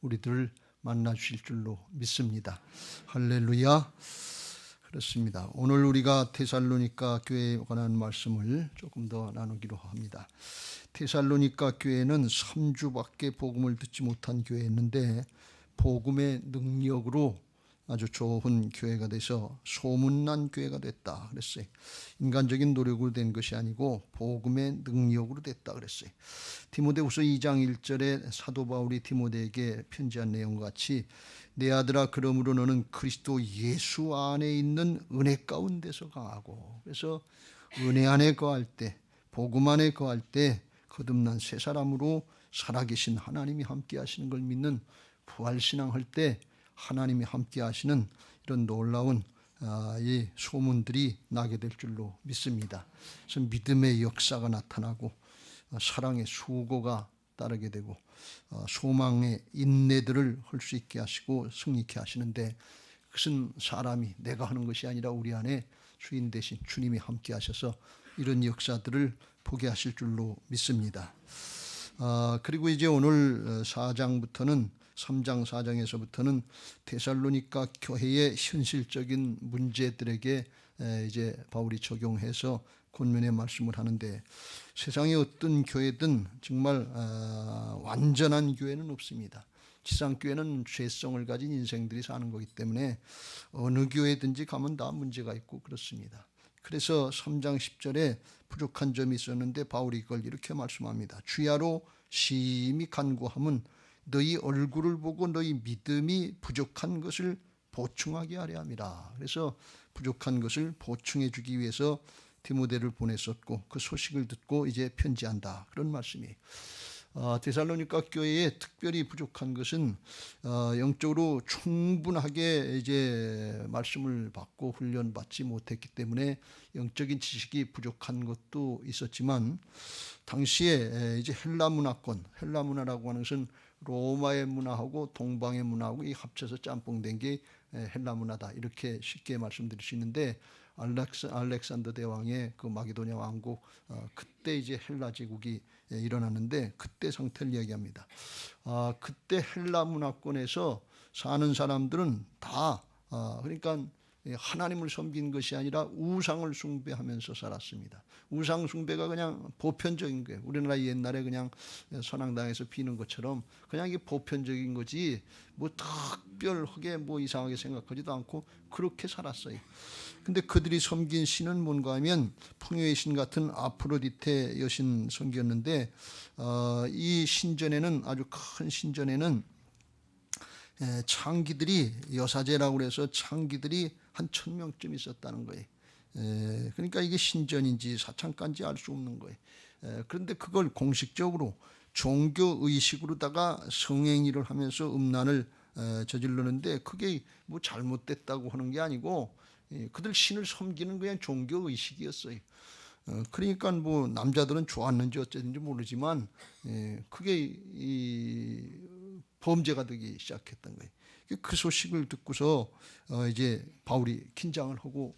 우리들을 만나 주실 줄로 믿습니다. 할렐루야. 그렇습니다. 오늘 우리가 데살로니가 교회에 관한 말씀을 조금 더 나누기로 합니다. 데살로니가 교회는 3주밖에 복음을 듣지 못한 교회였는데 복음의 능력으로 아주 좋은 교회가 돼서 소문난 교회가 됐다 그랬어요. 인간적인 노력으로 된 것이 아니고 복음의 능력으로 됐다 그랬어요. 디모데후서 2장 1절에 사도 바울이 디모데에게 편지한 내용과 같이 내 아들아 그러므로 너는 그리스도 예수 안에 있는 은혜 가운데서 강하고, 그래서 은혜 안에 거할 때, 복음 안에 거할 때 거듭난 새 사람으로 살아계신 하나님이 함께 하시는 걸 믿는 부활신앙 할 때 하나님이 함께 하시는 이런 놀라운 이 소문들이 나게 될 줄로 믿습니다. 그래서 믿음의 역사가 나타나고 사랑의 수고가 따르게 되고 소망의 인내들을 할 수 있게 하시고 승리케 하시는데, 그것은 사람이 내가 하는 것이 아니라 우리 안에 주인 되신 주님이 함께 하셔서 이런 역사들을 보게 하실 줄로 믿습니다. 그리고 이제 오늘 4장부터는 3장 4장에서부터는 데살로니가 교회의 현실적인 문제들에게 이제 바울이 적용해서 권면의 말씀을 하는데, 세상의 어떤 교회든 정말 완전한 교회는 없습니다. 지상교회는 죄성을 가진 인생들이 사는 거기 때문에 어느 교회든지 가면 다 문제가 있고 그렇습니다. 그래서 3장 10절에 부족한 점이 있었는데 바울이 이걸 이렇게 말씀합니다. 주야로 심히 간구함은 너희 얼굴을 보고 너희 믿음이 부족한 것을 보충하게 하려 함이라. 그래서 부족한 것을 보충해 주기 위해서 디모데를 보냈었고 그 소식을 듣고 이제 편지한다, 그런 말씀이에요. 데살로니가 교회에 특별히 부족한 것은 영적으로 충분하게 이제 말씀을 받고 훈련 받지 못했기 때문에 영적인 지식이 부족한 것도 있었지만, 당시에 이제 헬라 문화권, 헬라 문화라고 하는 것은 로마의 문화하고 동방의 문화하고 이 합쳐서 짬뽕된 게 헬라 문화다, 이렇게 쉽게 말씀드릴 수 있는데, 알렉산더 대왕의 그 마게도냐 왕국, 그때 이제 헬라 제국이 일어났는데 그때 상태를 이야기합니다. 그때 헬라 문화권에서 사는 사람들은 다 그러니까 하나님을 섬긴 것이 아니라 우상을 숭배하면서 살았습니다. 우상 숭배가 그냥 보편적인 거예요. 우리나라 옛날에 그냥 선앙당에서 비는 것처럼 그냥 이게 보편적인 거지 뭐 특별하게 뭐 이상하게 생각하지도 않고 그렇게 살았어요. 근데 그들이 섬긴 신은 뭔가 하면 풍요의 신 같은 아프로디테 여신 섬겼는데, 이 신전에는, 아주 큰 신전에는 창기들이, 여사제라고 해서 창기들이 한 1000명쯤 있었다는 거예요. 그러니까 이게 신전인지 사창가인지 알 수 없는 거예요. 그런데 그걸 공식적으로 종교의식으로다가 성행위를 하면서 음란을 저지르는데, 그게 뭐 잘못됐다고 하는 게 아니고 그들 신을 섬기는 그냥 종교의식이었어요. 그러니까 뭐 남자들은 좋았는지 어쨌든지 모르지만 그게 이 범죄가 되기 시작했던 거예요. 그 소식을 듣고서 이제 바울이 긴장을 하고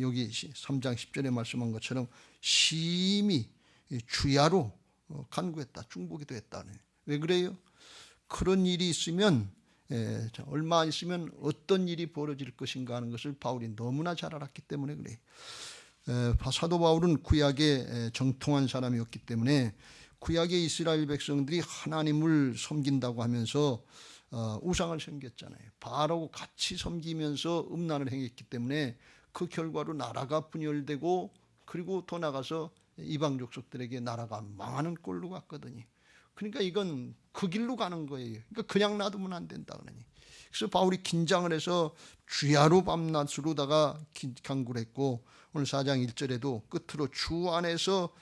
여기 3장 10절에 말씀한 것처럼 심히 주야로 간구했다, 중보기도 했다네. 왜 그래요? 그런 일이 있으면 얼마 있으면 어떤 일이 벌어질 것인가 하는 것을 바울이 너무나 잘 알았기 때문에 그래요. 사도 바울은 구약에 정통한 사람이었기 때문에 구약의 이스라엘 백성들이 하나님을 섬긴다고 하면서 우상을 섬겼잖아요. 바알하고 같이 섬기면서 음란을 행했기 때문에 그 결과로 나라가 분열되고, 그리고 더 나가서 이방 족속들에게 나라가 망하는 꼴로 갔거든요. 그러니까 이건 그 길로 가는 거예요. 그러니까 그냥 놔두면 안 된다 그러니. 그래서 바울이 긴장을 해서 주야로 밤낮으로다가 간구를 했고, 오늘 4장 1절에도 끝으로 주 안에서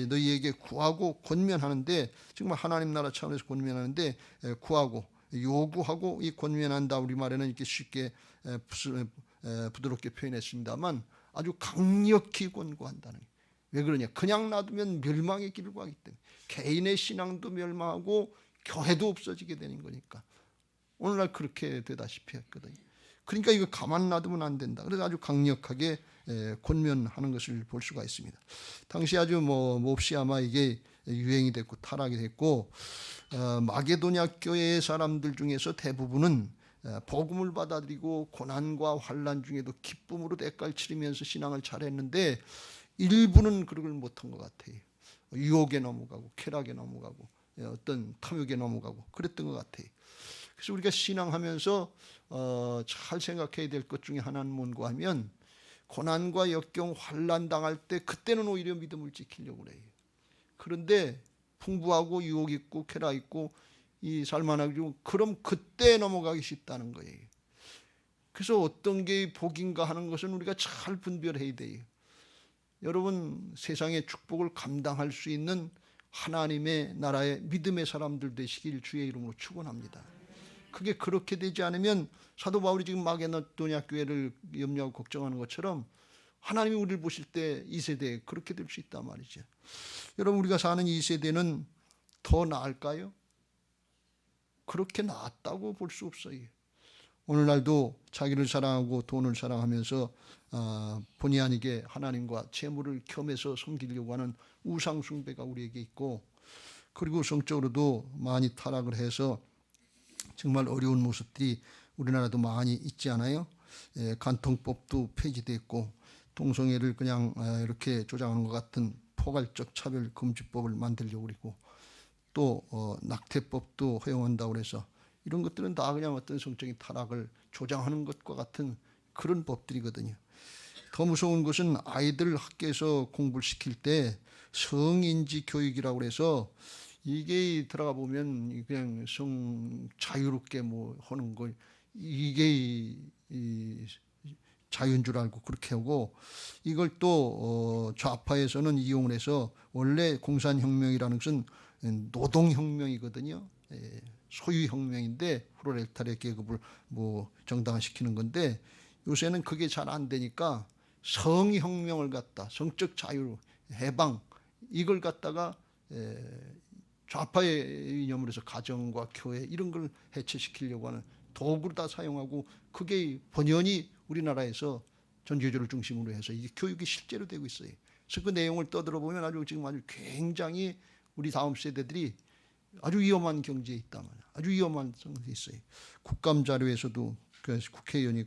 너희에게 구하고 권면하는데, 정말 하나님 나라 차원에서 권면하는데 구하고 요구하고 이 권면한다, 우리말에는 이렇게 쉽게 부드럽게 표현했습니다만 아주 강력히 권고한다는 거예요. 왜 그러냐? 그냥 놔두면 멸망의 길을 가기 때문에 개인의 신앙도 멸망하고 교회도 없어지게 되는 거니까. 오늘날 그렇게 되다시피 했거든요. 그러니까 이거 가만 놔두면 안 된다. 그래서 아주 강력하게 권면하는 것을 볼 수가 있습니다. 당시 아주 몹시 아마 이게 유행이 됐고 타락이 됐고, 마게도냐 교회의 사람들 중에서 대부분은 복음을 받아들이고 고난과 환난 중에도 기쁨으로 대가를 치르면서 신앙을 잘했는데, 일부는 그걸 못한 것 같아요. 유혹에 넘어가고 쾌락에 넘어가고 어떤 탐욕에 넘어가고 그랬던 것 같아요. 그래서 우리가 신앙하면서 잘 생각해야 될 것 중에 하나는 뭔가 하면, 고난과 역경 환난 당할 때 그때는 오히려 믿음을 지키려고 그래요. 그런데 풍부하고 유혹 있고 쾌락 있고 이 살만하고, 그럼 그때 넘어가기 쉽다는 거예요. 그래서 어떤 게 복인가 하는 것은 우리가 잘 분별해야 돼요. 여러분, 세상의 축복을 감당할 수 있는 하나님의 나라의 믿음의 사람들 되시길 주의 이름으로 축원합니다. 그게 그렇게 되지 않으면 사도 바울이 지금 마게도냐 교회를 염려하고 걱정하는 것처럼 하나님이 우리를 보실 때 이 세대에 그렇게 될 수 있단 말이죠. 여러분, 우리가 사는 이 세대는 더 나을까요? 그렇게 나았다고 볼 수 없어요. 오늘날도 자기를 사랑하고 돈을 사랑하면서 본의 아니게 하나님과 재물을 겸해서 섬기려고 하는 우상 숭배가 우리에게 있고, 그리고 성적으로도 많이 타락을 해서 정말 어려운 모습들이 우리나라도 많이 있지 않아요? 간통법도 폐지됐고, 동성애를 그냥 이렇게 조장하는 것 같은 포괄적 차별 금지법을 만들려고 그러고, 또 낙태법도 허용한다고 해서 이런 것들은 다 그냥 어떤 성적인 타락을 조장하는 것과 같은 그런 법들이거든요. 더 무서운 것은 아이들 학교에서 공부를 시킬 때 성인지 교육이라고 해서, 이게 들어가 보면 그냥 성 자유롭게 뭐 하는 거, 이게 자유인 줄 알고 그렇게 하고, 이걸 또 좌파에서는 이용을 해서, 원래 공산혁명이라는 것은 노동혁명이거든요. 소유혁명인데 프롤레타리아 계급을 뭐 정당화시키는 건데, 요새는 그게 잘 안 되니까 성혁명을 갖다, 성적 자유, 해방, 이걸 갖다가 좌파의 이념으로 해서 가정과 교회 이런 걸 해체시키려고 하는 도구를 다 사용하고, 그게 번연히 우리나라에서 전교조를 중심으로 해서 이게 교육이 실제로 되고 있어요. 그래서 그 내용을 떠들어보면 아주 지금 아주 굉장히 우리 다음 세대들이 아주 위험한 경지에 있다 말이야. 아주 위험한 상태에 있어요. 국감 자료에서도 국회의원이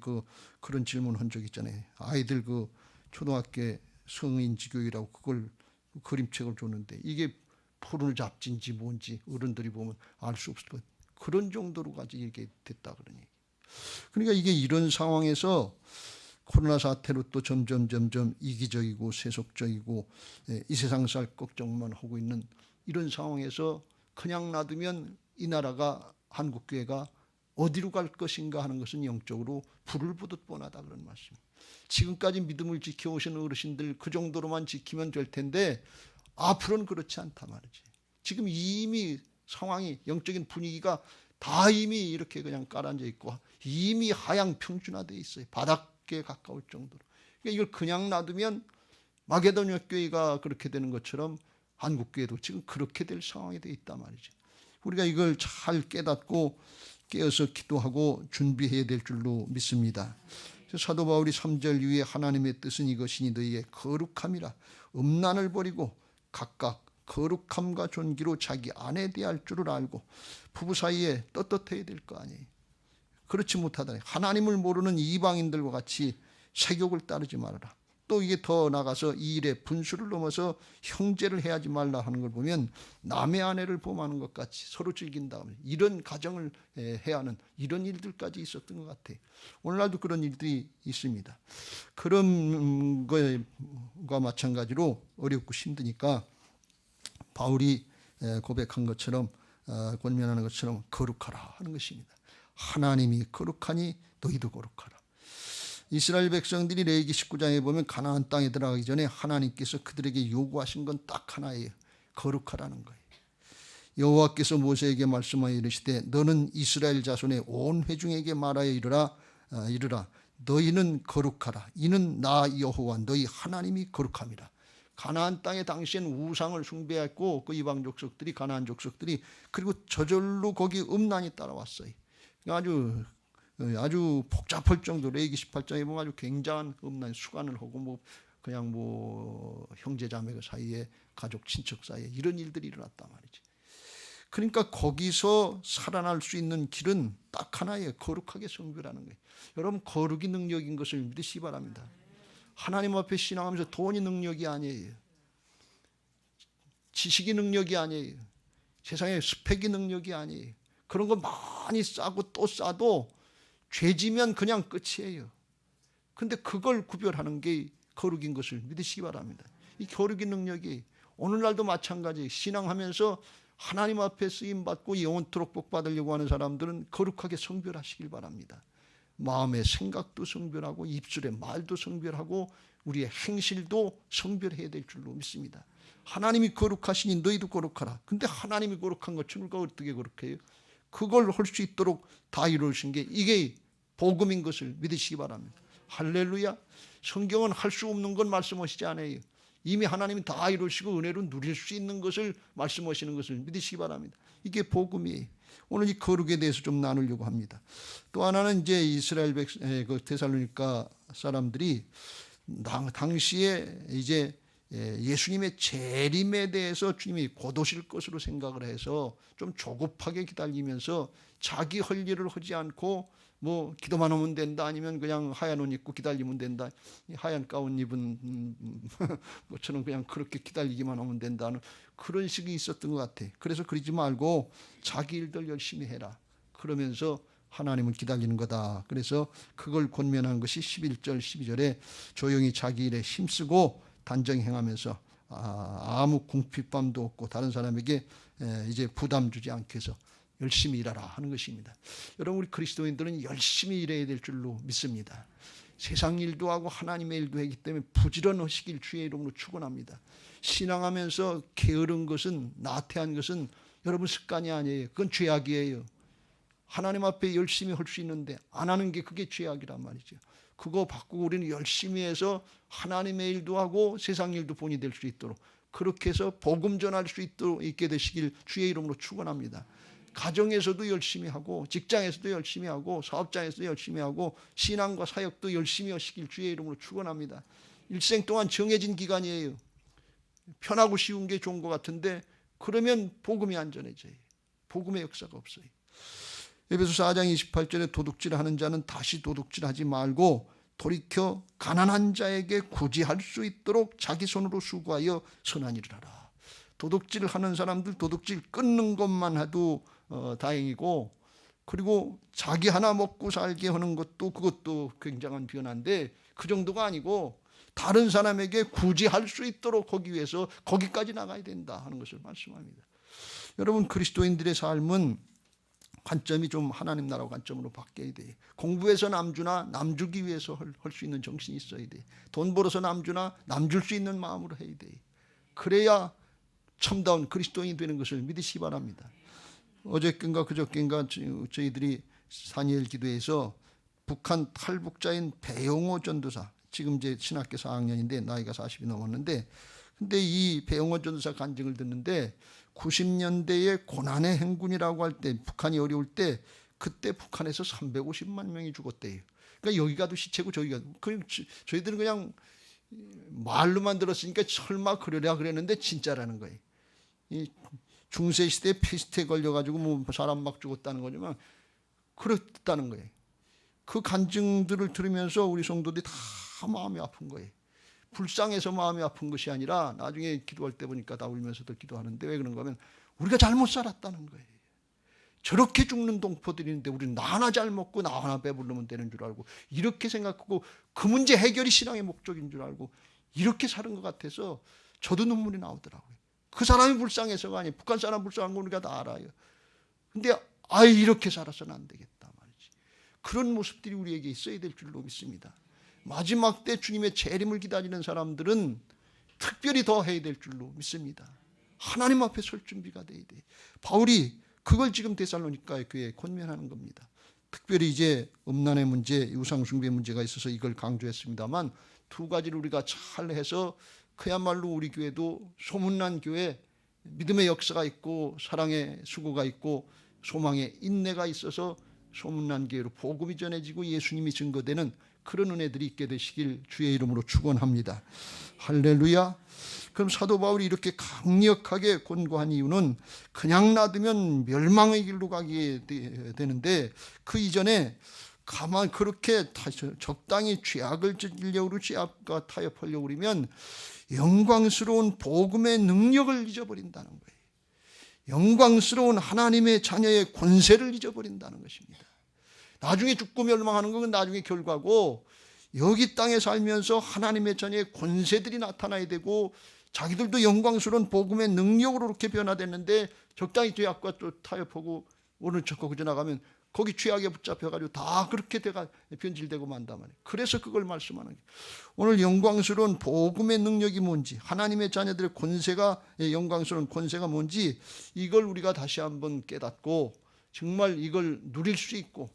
그런 질문한 적 있잖아요. 아이들 초등학교 성인지 교육이라고 그걸 그림책을 줬는데, 이게 포를 잡진지 뭔지 어른들이 보면 알 수 없을 것, 그런 정도로까지 이렇게 됐다 그러니. 그러니까 이게 이런 상황에서 코로나 사태로 또 점점 이기적이고 세속적이고 이 세상 살 걱정만 하고 있는 이런 상황에서 그냥 놔두면 이 나라가, 한국교회가 어디로 갈 것인가 하는 것은 영적으로 불을 보듯 뻔하다 그런 말씀. 지금까지 믿음을 지켜오신 어르신들 그 정도로만 지키면 될 텐데, 앞으로는 그렇지 않다 말이지. 지금 이미 상황이, 영적인 분위기가 다 이미 이렇게 그냥 깔아앉아 있고 이미 하향 평준화되어 있어요. 바닥에 가까울 정도로. 그러니까 이걸 그냥 놔두면 마게도냐 교회가 그렇게 되는 것처럼 한국교회도 지금 그렇게 될 상황이 되어 있단 말이죠. 우리가 이걸 잘 깨닫고 깨어서 기도하고 준비해야 될 줄로 믿습니다. 사도 바울이 3절 이후에 하나님의 뜻은 이것이니 너희의 거룩함이라, 음란을 버리고 각각 거룩함과 존귀로 자기 아내 대할 줄을 알고, 부부 사이에 떳떳해야 될 거 아니에요. 그렇지 못하다니 하나님을 모르는 이방인들과 같이 세욕을 따르지 말아라. 또 이게 더 나가서 이 일에 분수를 넘어서 형제를 해하지 말라 하는 걸 보면, 남의 아내를 범하는 것 같이 서로 즐긴다, 이런 가정을 해야 하는 이런 일들까지 있었던 것 같아요. 오늘날도 그런 일들이 있습니다. 그런 것과 마찬가지로 어렵고 힘드니까 바울이 고백한 것처럼, 권면하는 것처럼 거룩하라 하는 것입니다. 하나님이 거룩하니 너희도 거룩하라. 이스라엘 백성들이 레위기 19장에 보면 가나안 땅에 들어가기 전에 하나님께서 그들에게 요구하신 건 딱 하나예요. 거룩하라는 거예요. 여호와께서 모세에게 말씀하여 이르시되 너는 이스라엘 자손의 온 회중에게 말하여 이르라 너희는 거룩하라. 이는 나 여호와 너희 하나님이 거룩함이라. 가나안 땅에 당시엔 우상을 숭배했고 그 이방 족속들이, 가나안 족속들이, 그리고 저절로 거기 음란이 따라왔어요. 아주 복잡할 정도로 레위기 18장에 보면 아주 굉장한 음란, 수간을 하고 그냥 뭐 형제자매 사이에 가족 친척 사이에 이런 일들이 일어났단 말이지. 그러니까 거기서 살아날 수 있는 길은 딱 하나예요. 거룩하게 성별하는 거예요. 여러분, 거룩이 능력인 것을 믿으시기 바랍니다. 하나님 앞에 신앙하면서 돈이 능력이 아니에요. 지식이 능력이 아니에요. 세상에 스펙이 능력이 아니에요. 그런 거 많이 싸고 또 싸도 죄지면 그냥 끝이에요. 근데 그걸 구별하는 게 거룩인 것을 믿으시기 바랍니다. 이 거룩의 능력이 오늘날도 마찬가지. 신앙하면서 하나님 앞에 쓰임받고 영원토록 복받으려고 하는 사람들은 거룩하게 성별하시길 바랍니다. 마음의 생각도 성별하고 입술의 말도 성별하고 우리의 행실도 성별해야 될 줄로 믿습니다. 하나님이 거룩하시니 너희도 거룩하라. 근데 하나님이 거룩한 것처럼 우리가 어떻게 거룩해요? 그걸 할 수 있도록 다 이루신 게 이게 복음인 것을 믿으시기 바랍니다. 할렐루야. 성경은 할 수 없는 건 말씀하시지 않아요. 이미 하나님이 다 이루시고 은혜로 누릴 수 있는 것을 말씀하시는 것을 믿으시기 바랍니다. 이게 복음이에요. 오늘 이 거룩에 대해서 좀 나누려고 합니다. 또 하나는 이제 이스라엘 그 데살로니가 사람들이 당시에 이제 예수님의 재림에 대해서 주님이 곧 오실 것으로 생각을 해서 좀 조급하게 기다리면서 자기 할 일을 하지 않고 뭐 기도만 하면 된다, 아니면 그냥 하얀 옷 입고 기다리면 된다, 하얀 가운 입은 것처럼 그냥 그렇게 기다리기만 하면 된다는 그런 식이 있었던 것 같아. 그래서 그러지 말고 자기 일들 열심히 해라. 그러면서 하나님을 기다리는 거다. 그래서 그걸 권면한 것이 11절 12절에 조용히 자기 일에 힘쓰고 단정 행하면서 아무 궁핍감도 없고 다른 사람에게 이제 부담 주지 않게 해서 열심히 일하라 하는 것입니다. 여러분, 우리 그리스도인들은 열심히 일해야 될 줄로 믿습니다. 세상 일도 하고 하나님의 일도 하기 때문에 부지런하시길 주의 이름으로 축원합니다. 신앙하면서 게으른 것은, 나태한 것은 여러분 습관이 아니에요. 그건 죄악이에요. 하나님 앞에 열심히 할 수 있는데 안 하는 게 그게 죄악이란 말이죠. 그거 바꾸고 우리는 열심히 해서 하나님의 일도 하고 세상 일도 본이 될 수 있도록, 그렇게 해서 복음 전할 수 있게 되시길 주의 이름으로 축원합니다. 가정에서도 열심히 하고 직장에서도 열심히 하고 사업장에서도 열심히 하고 신앙과 사역도 열심히 하시길 주의 이름으로 축원합니다. 일생 동안 정해진 기간이에요. 편하고 쉬운 게 좋은 것 같은데 그러면 복음이 안 전해져요. 복음의 역사가 없어요. 에베소서 4장 28절에 도둑질하는 자는 다시 도둑질하지 말고 돌이켜 가난한 자에게 구제할 수 있도록 자기 손으로 수고하여 선한 일을 하라. 도둑질을 하는 사람들 도둑질 끊는 것만 해도 다행이고, 그리고 자기 하나 먹고 살게 하는 것도 그것도 굉장한 변화인데 그 정도가 아니고 다른 사람에게 구제할 수 있도록 하기 위해서 거기까지 나가야 된다 하는 것을 말씀합니다. 여러분, 그리스도인들의 삶은 관점이 좀 하나님 나라 관점으로 바뀌어야 돼. 공부해서 남주나 남주기 위해서 할 수 있는 정신이 있어야 돼. 돈 벌어서 남주나 남줄 수 있는 마음으로 해야 돼. 그래야 참다운 그리스도인이 되는 것을 믿으시기 바랍니다. 어저께인가 그저께인가 저희들이 산이엘 기도에서 북한 탈북자인 배용호 전도사, 지금 이제 신학교 4학년인데 나이가 40이 넘었는데, 근데 이 배용호 전도사 간증을 듣는데 90년대에 고난의 행군이라고 할 때, 북한이 어려울 때 그때 북한에서 350만 명이 죽었대요. 그러니까 여기 가도 시체고 저기 가도, 저희들은 그냥 말로만 들었으니까 설마 그러랴 그랬는데 진짜라는 거예요. 이 중세시대에 페스트에 걸려가지고 뭐 사람 막 죽었다는 거지만 그렇다는 거예요. 그 간증들을 들으면서 우리 성도들이 다 마음이 아픈 거예요. 불쌍해서 마음이 아픈 것이 아니라 나중에 기도할 때 보니까 다 울면서도 기도하는데 왜 그런가 하면 우리가 잘못 살았다는 거예요. 저렇게 죽는 동포들인데 우리는 나 하나 잘 먹고 나 하나 배부르면 되는 줄 알고 이렇게 생각하고 그 문제 해결이 신앙의 목적인 줄 알고 이렇게 사는 것 같아서 저도 눈물이 나오더라고요. 그 사람이 불쌍해서가 아니에요. 북한 사람 불쌍한 거 우리가 다 알아요. 근데 이렇게 살아서는 안 되겠다 말이지. 그런 모습들이 우리에게 있어야 될 줄로 믿습니다. 마지막 때 주님의 재림을 기다리는 사람들은 특별히 더 해야 될 줄로 믿습니다. 하나님 앞에 설 준비가 돼야 돼. 바울이 그걸 지금 데살로니가 교회에 권면하는 겁니다. 특별히 이제 음란의 문제, 우상숭배 문제가 있어서 이걸 강조했습니다만 두 가지를 우리가 잘 해서 그야말로 우리 교회도 소문난 교회, 믿음의 역사가 있고 사랑의 수고가 있고 소망의 인내가 있어서 소문난 교회로 복음이 전해지고 예수님이 증거되는 그런 은혜들이 있게 되시길 주의 이름으로 축원합니다. 할렐루야. 그럼 사도 바울이 이렇게 강력하게 권고한 이유는 그냥 놔두면 멸망의 길로 가게 되는데 그 이전에 가만 그렇게 적당히 죄악을 저지르려고 죄악과 타협하려고 그러면 영광스러운 복음의 능력을 잊어버린다는 거예요. 영광스러운 하나님의 자녀의 권세를 잊어버린다는 것입니다. 나중에 죽고 멸망하는 건 나중에 결과고, 여기 땅에 살면서 하나님의 자녀의 권세들이 나타나야 되고 자기들도 영광스러운 복음의 능력으로 이렇게 변화됐는데 적당히 죄악과 또 타협하고 오늘 척고 그저 나가면 거기 죄악에 붙잡혀가지고 다 그렇게 변질되고 만단 말이에요. 그래서 그걸 말씀하는 거예요. 오늘 영광스러운 복음의 능력이 뭔지, 하나님의 자녀들의 권세가, 영광스러운 권세가 뭔지 이걸 우리가 다시 한번 깨닫고 정말 이걸 누릴 수 있고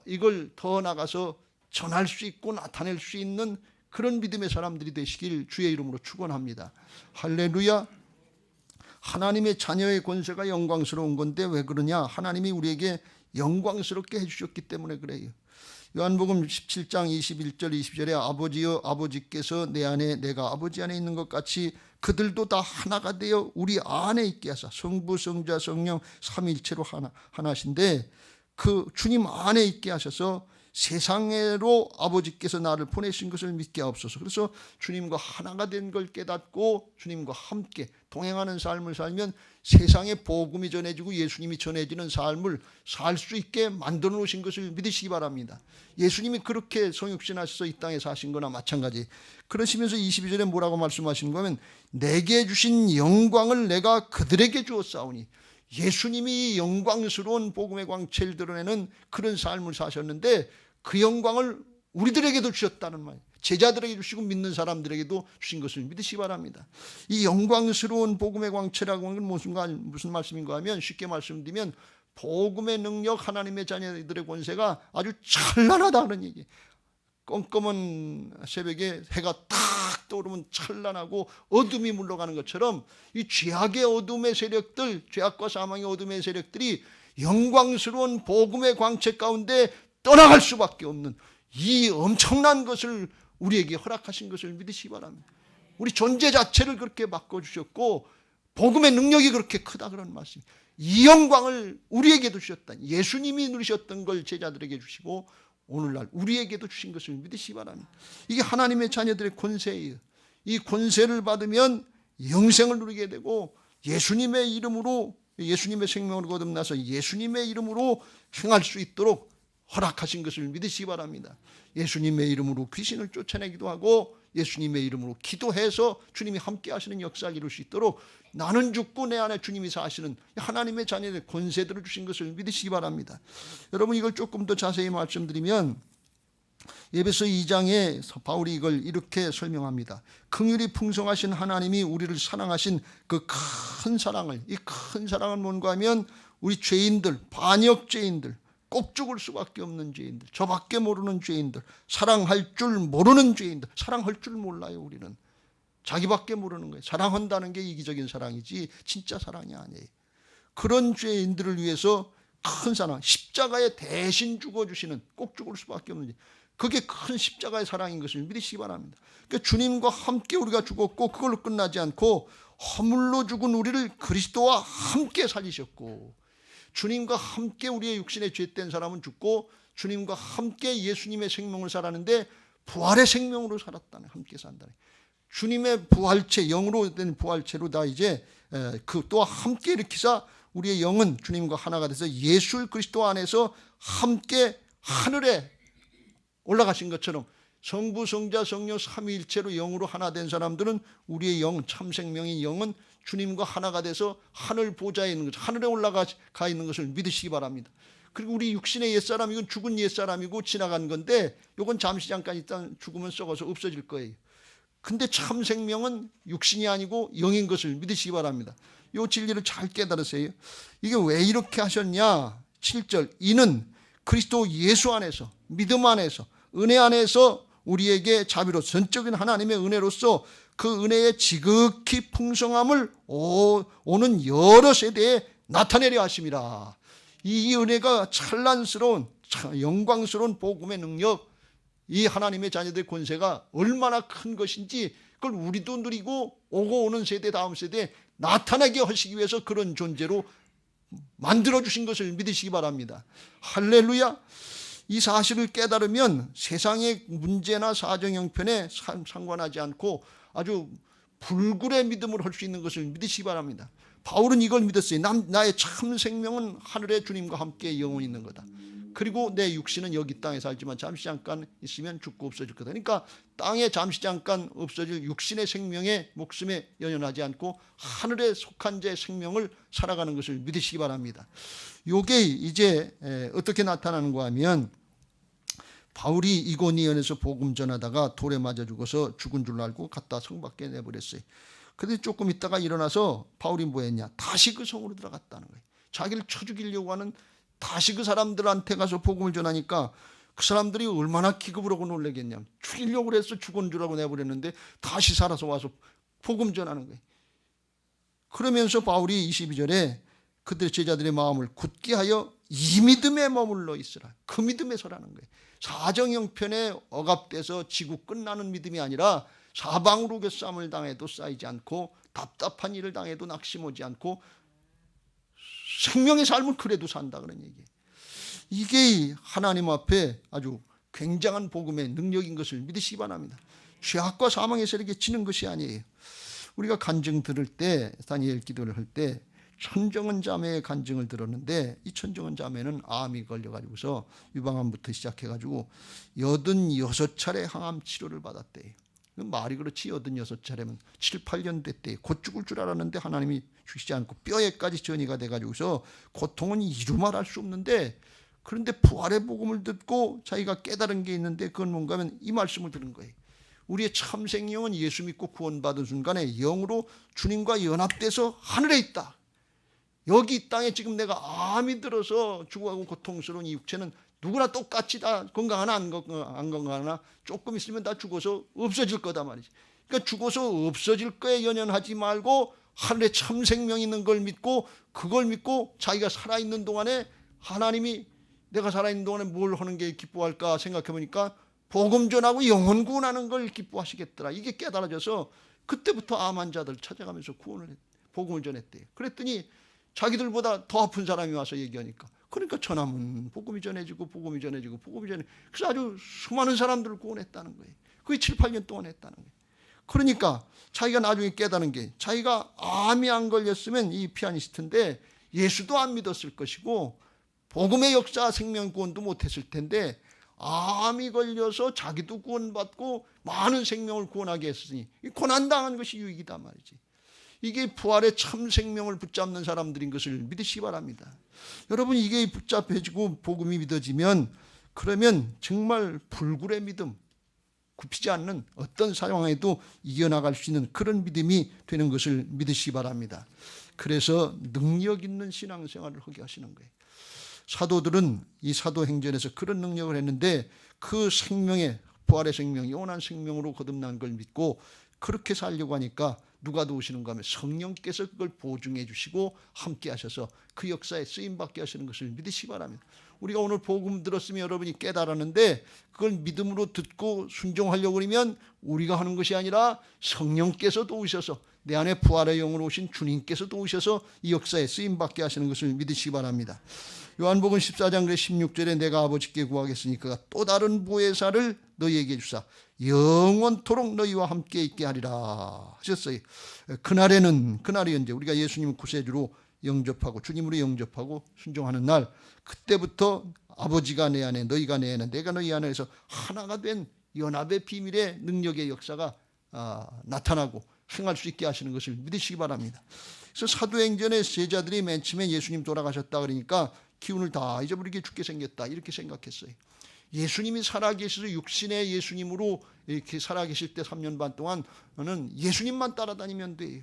이걸 더 나가서 전할 수 있고 나타낼 수 있는 그런 믿음의 사람들이 되시길 주의 이름으로 축원합니다. 할렐루야. 하나님의 자녀의 권세가 영광스러운 건데 왜 그러냐? 하나님이 우리에게 영광스럽게 해주셨기 때문에 그래요. 요한복음 17장 21절 22절에 아버지여 아버지께서 내 안에 내가 아버지 안에 있는 것 같이 그들도 다 하나가 되어 우리 안에 있게 하사, 성부 성자 성령 삼위일체로 하나신데 그 주님 안에 있게 하셔서 세상으로 아버지께서 나를 보내신 것을 믿게 하옵소서. 그래서 주님과 하나가 된 걸 깨닫고 주님과 함께 동행하는 삶을 살면 세상에 복음이 전해지고 예수님이 전해지는 삶을 살 수 있게 만들어 놓으신 것을 믿으시기 바랍니다. 예수님이 그렇게 성육신 하셔서 이 땅에 사신 거나 마찬가지. 그러시면서 22절에 뭐라고 말씀하시는 거면 내게 주신 영광을 내가 그들에게 주었사오니, 예수님이 영광스러운 복음의 광채를 드러내는 그런 삶을 사셨는데 그 영광을 우리들에게도 주셨다는 말, 제자들에게 주시고 믿는 사람들에게도 주신 것을 믿으시기 바랍니다. 이 영광스러운 복음의 광채라고 하는 건 무슨 말씀인가 하면, 쉽게 말씀드리면 복음의 능력, 하나님의 자녀들의 권세가 아주 찬란하다는 얘기. 껌껌한 새벽에 해가 탁 떠오르면 찬란하고 어둠이 물러가는 것처럼 이 죄악의 어둠의 세력들, 죄악과 사망의 어둠의 세력들이 영광스러운 복음의 광채 가운데 떠나갈 수밖에 없는 이 엄청난 것을 우리에게 허락하신 것을 믿으시기 바랍니다. 우리 존재 자체를 그렇게 바꿔주셨고 복음의 능력이 그렇게 크다 그런 말씀. 이 영광을 우리에게도 주셨다. 예수님이 누리셨던 걸 제자들에게 주시고 오늘날 우리에게도 주신 것을 믿으시기 바랍니다. 이게 하나님의 자녀들의 권세예요. 이 권세를 받으면 영생을 누리게 되고 예수님의 이름으로, 예수님의 생명을 거듭나서 예수님의 이름으로 행할 수 있도록 허락하신 것을 믿으시기 바랍니다. 예수님의 이름으로 귀신을 쫓아내기도 하고 예수님의 이름으로 기도해서 주님이 함께 하시는 역사를 이룰 수 있도록 나는 죽고 내 안에 주님이 사시는 하나님의 자녀의 권세들을 주신 것을 믿으시기 바랍니다. 여러분, 이걸 조금 더 자세히 말씀드리면 에베소 2장에 바울이 이걸 이렇게 설명합니다. 긍휼이 풍성하신 하나님이 우리를 사랑하신 그 큰 사랑을, 이 큰 사랑은 뭔가 하면 우리 죄인들, 반역 죄인들, 꼭 죽을 수밖에 없는 죄인들, 저밖에 모르는 죄인들, 사랑할 줄 모르는 죄인들, 사랑할 줄 몰라요. 우리는 자기밖에 모르는 거예요. 사랑한다는 게 이기적인 사랑이지 진짜 사랑이 아니에요. 그런 죄인들을 위해서 큰 사랑, 십자가에 대신 죽어주시는, 꼭 죽을 수밖에 없는 죄, 그게 큰 십자가의 사랑인 것을 믿으시기 바랍니다. 그러니까 주님과 함께 우리가 죽었고 그걸로 끝나지 않고 허물로 죽은 우리를 그리스도와 함께 살리셨고, 주님과 함께 우리의 육신의 죄된 사람은 죽고 주님과 함께 예수님의 생명을 살았는데 부활의 생명으로 살았다네. 함께 산다네. 주님의 부활체, 영으로 된 부활체로 다 이제 그 또한 함께 일으키사 우리의 영은 주님과 하나가 돼서 예수 그리스도 안에서 함께 하늘에 올라가신 것처럼 성부 성자 성령 삼위일체로 영으로 하나 된 사람들은 우리의 영, 참생명인 영은 주님과 하나가 돼서 하늘 보좌에 있는 것, 하늘에 올라가 있는 것을 믿으시기 바랍니다. 그리고 우리 육신의 옛사람, 이건 죽은 옛사람이고 지나간 건데 이건 잠시 잠깐 일단 죽으면 썩어서 없어질 거예요. 근데 참 생명은 육신이 아니고 영인 것을 믿으시기 바랍니다. 이 진리를 잘 깨달으세요. 이게 왜 이렇게 하셨냐? 7절, 이는 그리스도 예수 안에서, 믿음 안에서, 은혜 안에서 우리에게 자비로 전적인 하나님의 은혜로서 그 은혜의 지극히 풍성함을 오는 여러 세대에 나타내려 하심이라. 이 은혜가 찬란스러운 영광스러운 복음의 능력, 이 하나님의 자녀들의 권세가 얼마나 큰 것인지 그걸 우리도 누리고 오고 오는 세대 다음 세대에 나타나게 하시기 위해서 그런 존재로 만들어주신 것을 믿으시기 바랍니다. 할렐루야. 이 사실을 깨달으면 세상의 문제나 사정 형편에 상관하지 않고 아주 불굴의 믿음을 할 수 있는 것을 믿으시기 바랍니다. 바울은 이걸 믿었어요. 나의 참 생명은 하늘의 주님과 함께 영원히 있는 거다. 그리고 내 육신은 여기 땅에 살지만 잠시 잠깐 있으면 죽고 없어질 거다. 그러니까 땅에 잠시 잠깐 없어질 육신의 생명에 목숨에 연연하지 않고 하늘에 속한 자의 생명을 살아가는 것을 믿으시기 바랍니다. 이게 이제 어떻게 나타나는가 하면 바울이 이고니온에서 복음 전하다가 돌에 맞아 죽어서 죽은 줄 알고 갖다 성 밖에 내버렸어요. 그런데 조금 있다가 일어나서 바울이 뭐 했냐? 다시 그 성으로 들어갔다는 거예요. 자기를 쳐 죽이려고 하는 다시 그 사람들한테 가서 복음을 전하니까 그 사람들이 얼마나 기겁을 하고 놀라겠냐. 죽이려고 그래서 죽은 줄 알고 내버렸는데 다시 살아서 와서 복음 전하는 거예요. 그러면서 바울이 22절에 그들의 제자들의 마음을 굳게 하여 이 믿음에 머물러 있으라. 그 믿음에 서라는 거예요. 사정 형편에 억압돼서 지구 끝나는 믿음이 아니라 사방으로 싸움을 당해도 쌓이지 않고 답답한 일을 당해도 낙심하지 않고 생명의 삶을 그래도 산다 그런 얘기예요. 이게 하나님 앞에 아주 굉장한 복음의 능력인 것을 믿으시기 바랍니다. 죄악과 사망에서 이렇게 지는 것이 아니에요. 우리가 간증 들을 때 다니엘 기도를 할 때 천정은 자매의 간증을 들었는데 이 천정은 자매는 암이 걸려가지고서 유방암부터 시작해가지고 86차례 항암 치료를 받았대요. 말이 그렇지 86차례면 7, 8년 됐대요. 곧 죽을 줄 알았는데 하나님이 주시지 않고 뼈에까지 전이가 돼가지고서 고통은 이루 말할 수 없는데 그런데 부활의 복음을 듣고 자기가 깨달은 게 있는데 그건 뭔가 하면 이 말씀을 들은 거예요. 우리의 참 생명은 예수 믿고 구원받은 순간에 영으로 주님과 연합돼서 하늘에 있다. 여기 이 땅에 지금 내가 암이 들어서 죽어가고 고통스러운 이 육체는 누구나 똑같이 다 건강하나 안 건강하나 조금 있으면 다 죽어서 없어질 거다 말이지. 그러니까 죽어서 없어질 거에 연연하지 말고 하늘에 참 생명이 있는 걸 믿고 그걸 믿고 자기가 살아있는 동안에 하나님이 내가 살아있는 동안에 뭘 하는 게 기뻐할까 생각해 보니까 복음 전하고 영혼 구원하는 걸 기뻐하시겠더라. 이게 깨달아져서 그때부터 암 환자들 찾아가면서 복음을 전했대요. 그랬더니 자기들보다 더 아픈 사람이 와서 얘기하니까 그러니까 전하면 복음이 전해지고 복음이 전해지고 복음이 전해. 그래서 아주 수많은 사람들을 구원했다는 거예요. 그게 7, 8년 동안 했다는 거예요. 그러니까 자기가 나중에 깨달은 게 자기가 암이 안 걸렸으면 이 피아니스트인데 예수도 안 믿었을 것이고 복음의 역사 생명 구원도 못했을 텐데 암이 걸려서 자기도 구원받고 많은 생명을 구원하게 했으니 고난당한 것이 유익이다 말이지. 이게 부활의 참 생명을 붙잡는 사람들인 것을 믿으시기 바랍니다. 여러분 이게 붙잡혀지고 복음이 믿어지면 그러면 정말 불굴의 믿음, 굽히지 않는 어떤 상황에도 이겨나갈 수 있는 그런 믿음이 되는 것을 믿으시기 바랍니다. 그래서 능력 있는 신앙생활을 하게 하시는 거예요. 사도들은 이 사도행전에서 그런 능력을 했는데 그 생명의 부활의 생명, 영원한 생명으로 거듭난 걸 믿고 그렇게 살려고 하니까 누가 도우시는가 하면 성령께서 그걸 보증해 주시고 함께 하셔서 그 역사에 쓰임받게 하시는 것을 믿으시기 바랍니다. 우리가 오늘 복음 들었으면 여러분이 깨달았는데 그걸 믿음으로 듣고 순종하려고 그러면 우리가 하는 것이 아니라 성령께서 도우셔서 내 안에 부활의 영으로 오신 주님께서 도우셔서 이 역사에 쓰임받게 하시는 것을 믿으시기 바랍니다. 요한복음 14장 16절에 내가 아버지께 구하겠으니 그가 또 다른 보혜사를 너희에게 주사 영원토록 너희와 함께 있게 하리라 하셨어요. 그날이 언제 우리가 예수님 구세주로 영접하고 주님으로 영접하고 순종하는 날, 그때부터 아버지가 내 안에 너희가 내 안에 내가 너희 안에서 하나가 된 연합의 비밀의 능력의 역사가 나타나고 행할 수 있게 하시는 것을 믿으시기 바랍니다. 그래서 사도행전의 제자들이 맨 처음에 예수님 돌아가셨다 그러니까 기운을 다 잊어버리게 죽게 생겼다 이렇게 생각했어요. 예수님이 살아계셔서 육신의 예수님으로 이렇게 살아계실 때 3년 반 동안은 예수님만 따라다니면 돼요.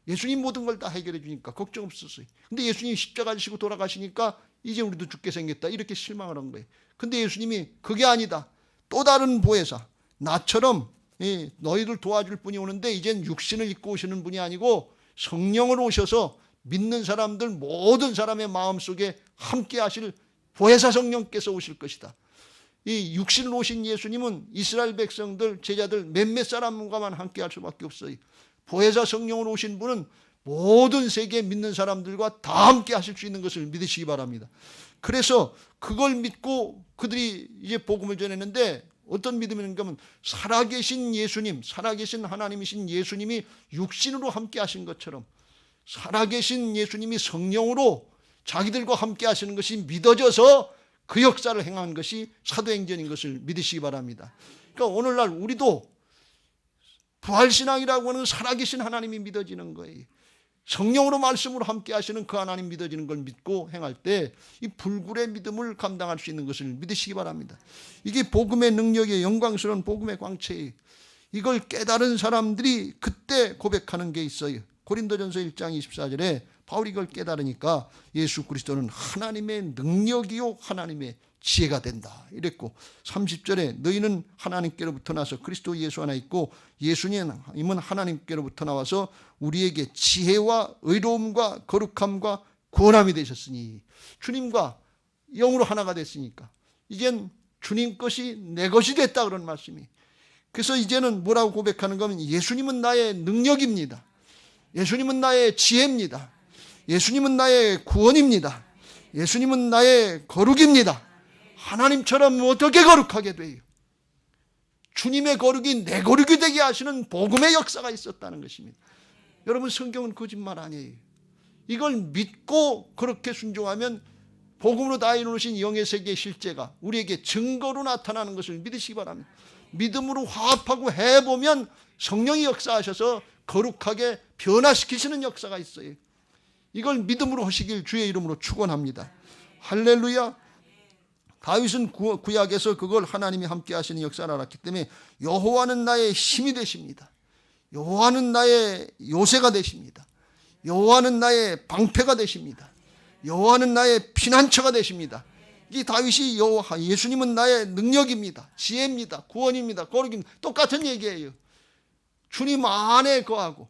예수님 모든 걸 다 해결해 주니까 걱정 없었어요. 근데 예수님이 십자가 지시고 돌아가시니까 이제 우리도 죽게 생겼다 이렇게 실망을 한 거예요. 근데 예수님이 그게 아니다. 또 다른 보혜사 나처럼 너희들 도와줄 분이 오는데 이젠 육신을 입고 오시는 분이 아니고 성령으로 오셔서 믿는 사람들 모든 사람의 마음속에 함께 하실 보혜사 성령께서 오실 것이다. 이 육신으로 오신 예수님은 이스라엘 백성들, 제자들 몇몇 사람과만 함께 할 수밖에 없어요. 보혜사 성령으로 오신 분은 모든 세계 믿는 사람들과 다 함께 하실 수 있는 것을 믿으시기 바랍니다. 그래서 그걸 믿고 그들이 이제 복음을 전했는데, 어떤 믿음인가 하면 살아계신 예수님, 살아계신 하나님이신 예수님이 육신으로 함께 하신 것처럼 살아계신 예수님이 성령으로 자기들과 함께 하시는 것이 믿어져서 그 역사를 행한 것이 사도행전인 것을 믿으시기 바랍니다. 그러니까 오늘날 우리도 부활신앙이라고 하는 살아계신 하나님이 믿어지는 거예요. 성령으로 말씀으로 함께 하시는 그 하나님 믿어지는 걸 믿고 행할 때 이 불굴의 믿음을 감당할 수 있는 것을 믿으시기 바랍니다. 이게 복음의 능력이에요. 영광스러운 복음의 광채예요. 이걸 깨달은 사람들이 그때 고백하는 게 있어요. 고린도전서 1장 24절에 바울이 이걸 깨달으니까 예수 그리스도는 하나님의 능력이요 하나님의 지혜가 된다 이랬고, 30절에 너희는 하나님께로부터 나서 그리스도 예수 안에 있고 예수님은 하나님께로부터 나와서 우리에게 지혜와 의로움과 거룩함과 구원함이 되셨으니, 주님과 영으로 하나가 됐으니까 이젠 주님 것이 내 것이 됐다 그런 말씀이. 그래서 이제는 뭐라고 고백하는 거면 예수님은 나의 능력입니다. 예수님은 나의 지혜입니다. 예수님은 나의 구원입니다. 예수님은 나의 거룩입니다. 하나님처럼 어떻게 거룩하게 돼요? 주님의 거룩이 내 거룩이 되게 하시는 복음의 역사가 있었다는 것입니다. 여러분, 성경은 거짓말 아니에요. 이걸 믿고 그렇게 순종하면 복음으로 다 이루신 영의 세계의 실제가 우리에게 증거로 나타나는 것을 믿으시기 바랍니다. 믿음으로 화합하고 해보면 성령이 역사하셔서 거룩하게 변화시키시는 역사가 있어요. 이걸 믿음으로 하시길 주의 이름으로 축원합니다. 할렐루야. 다윗은 구약에서 그걸 하나님이 함께 하시는 역사를 알았기 때문에 여호와는 나의 힘이 되십니다. 여호와는 나의 요새가 되십니다. 여호와는 나의 방패가 되십니다. 여호와는 나의 피난처가 되십니다. 이 다윗이 예수님은 나의 능력입니다. 지혜입니다. 구원입니다. 거룩입니다. 똑같은 얘기예요. 주님 안에 거하고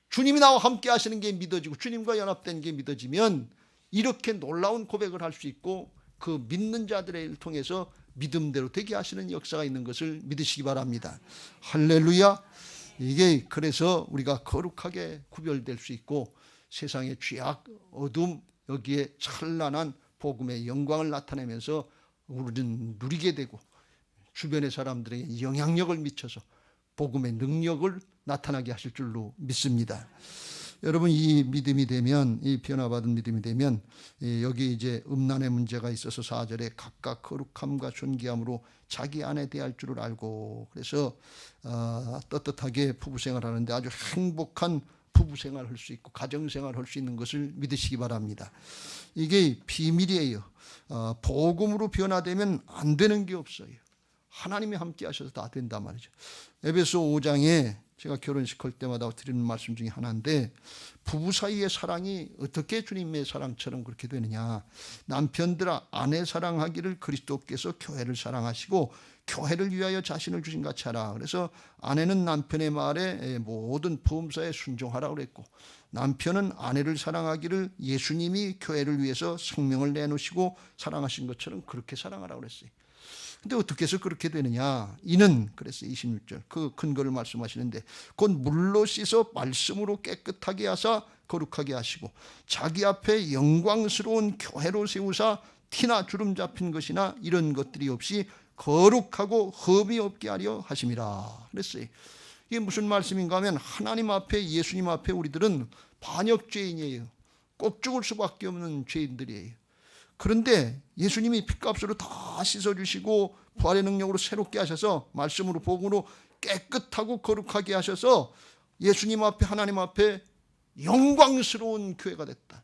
주님이 나와 함께 하시는 게 믿어지고 주님과 연합된 게 믿어지면 이렇게 놀라운 고백을 할 수 있고, 그 믿는 자들을 통해서 믿음대로 되게 하시는 역사가 있는 것을 믿으시기 바랍니다. 할렐루야. 이게 그래서 우리가 거룩하게 구별될 수 있고 세상의 죄악, 어둠, 여기에 찬란한 복음의 영광을 나타내면서 우리는 누리게 되고 주변의 사람들에게 영향력을 미쳐서 복음의 능력을 나타나게 하실 줄로 믿습니다. 여러분, 이 믿음이 되면, 이 변화받은 믿음이 되면 여기 이제 음란의 문제가 있어서 4절에 각각 거룩함과 존귀함으로 자기 아내 대할 줄을 알고, 그래서 떳떳하게 부부생활을 하는데 아주 행복한 부부생활을 할 수 있고 가정생활을 할 수 있는 것을 믿으시기 바랍니다. 이게 비밀이에요. 복음으로 변화되면 안 되는 게 없어요. 하나님이 함께 하셔서 다 된단 말이죠. 에베소 5장에 제가 결혼식 할 때마다 드리는 말씀 중에 하나인데, 부부 사이의 사랑이 어떻게 주님의 사랑처럼 그렇게 되느냐. 남편들아, 아내 사랑하기를 그리스도께서 교회를 사랑하시고 교회를 위하여 자신을 주신 같이 하라. 그래서 아내는 남편의 말에 모든 범사에 순종하라고 그랬고, 남편은 아내를 사랑하기를 예수님이 교회를 위해서 생명을 내놓으시고 사랑하신 것처럼 그렇게 사랑하라고 그랬어요. 근데 어떻게 해서 그렇게 되느냐. 이는, 그랬어요. 26절 그 근거를 말씀하시는데, 곧 물로 씻어 말씀으로 깨끗하게 하사 거룩하게 하시고 자기 앞에 영광스러운 교회로 세우사 티나 주름 잡힌 것이나 이런 것들이 없이 거룩하고 흠이 없게 하려 하심이라 그랬어요. 이게 무슨 말씀인가 하면, 하나님 앞에, 예수님 앞에 우리들은 반역죄인이에요. 꼭 죽을 수밖에 없는 죄인들이에요. 그런데 예수님이 핏값으로 다 씻어주시고 부활의 능력으로 새롭게 하셔서 말씀으로 복음으로 깨끗하고 거룩하게 하셔서 예수님 앞에, 하나님 앞에 영광스러운 교회가 됐다.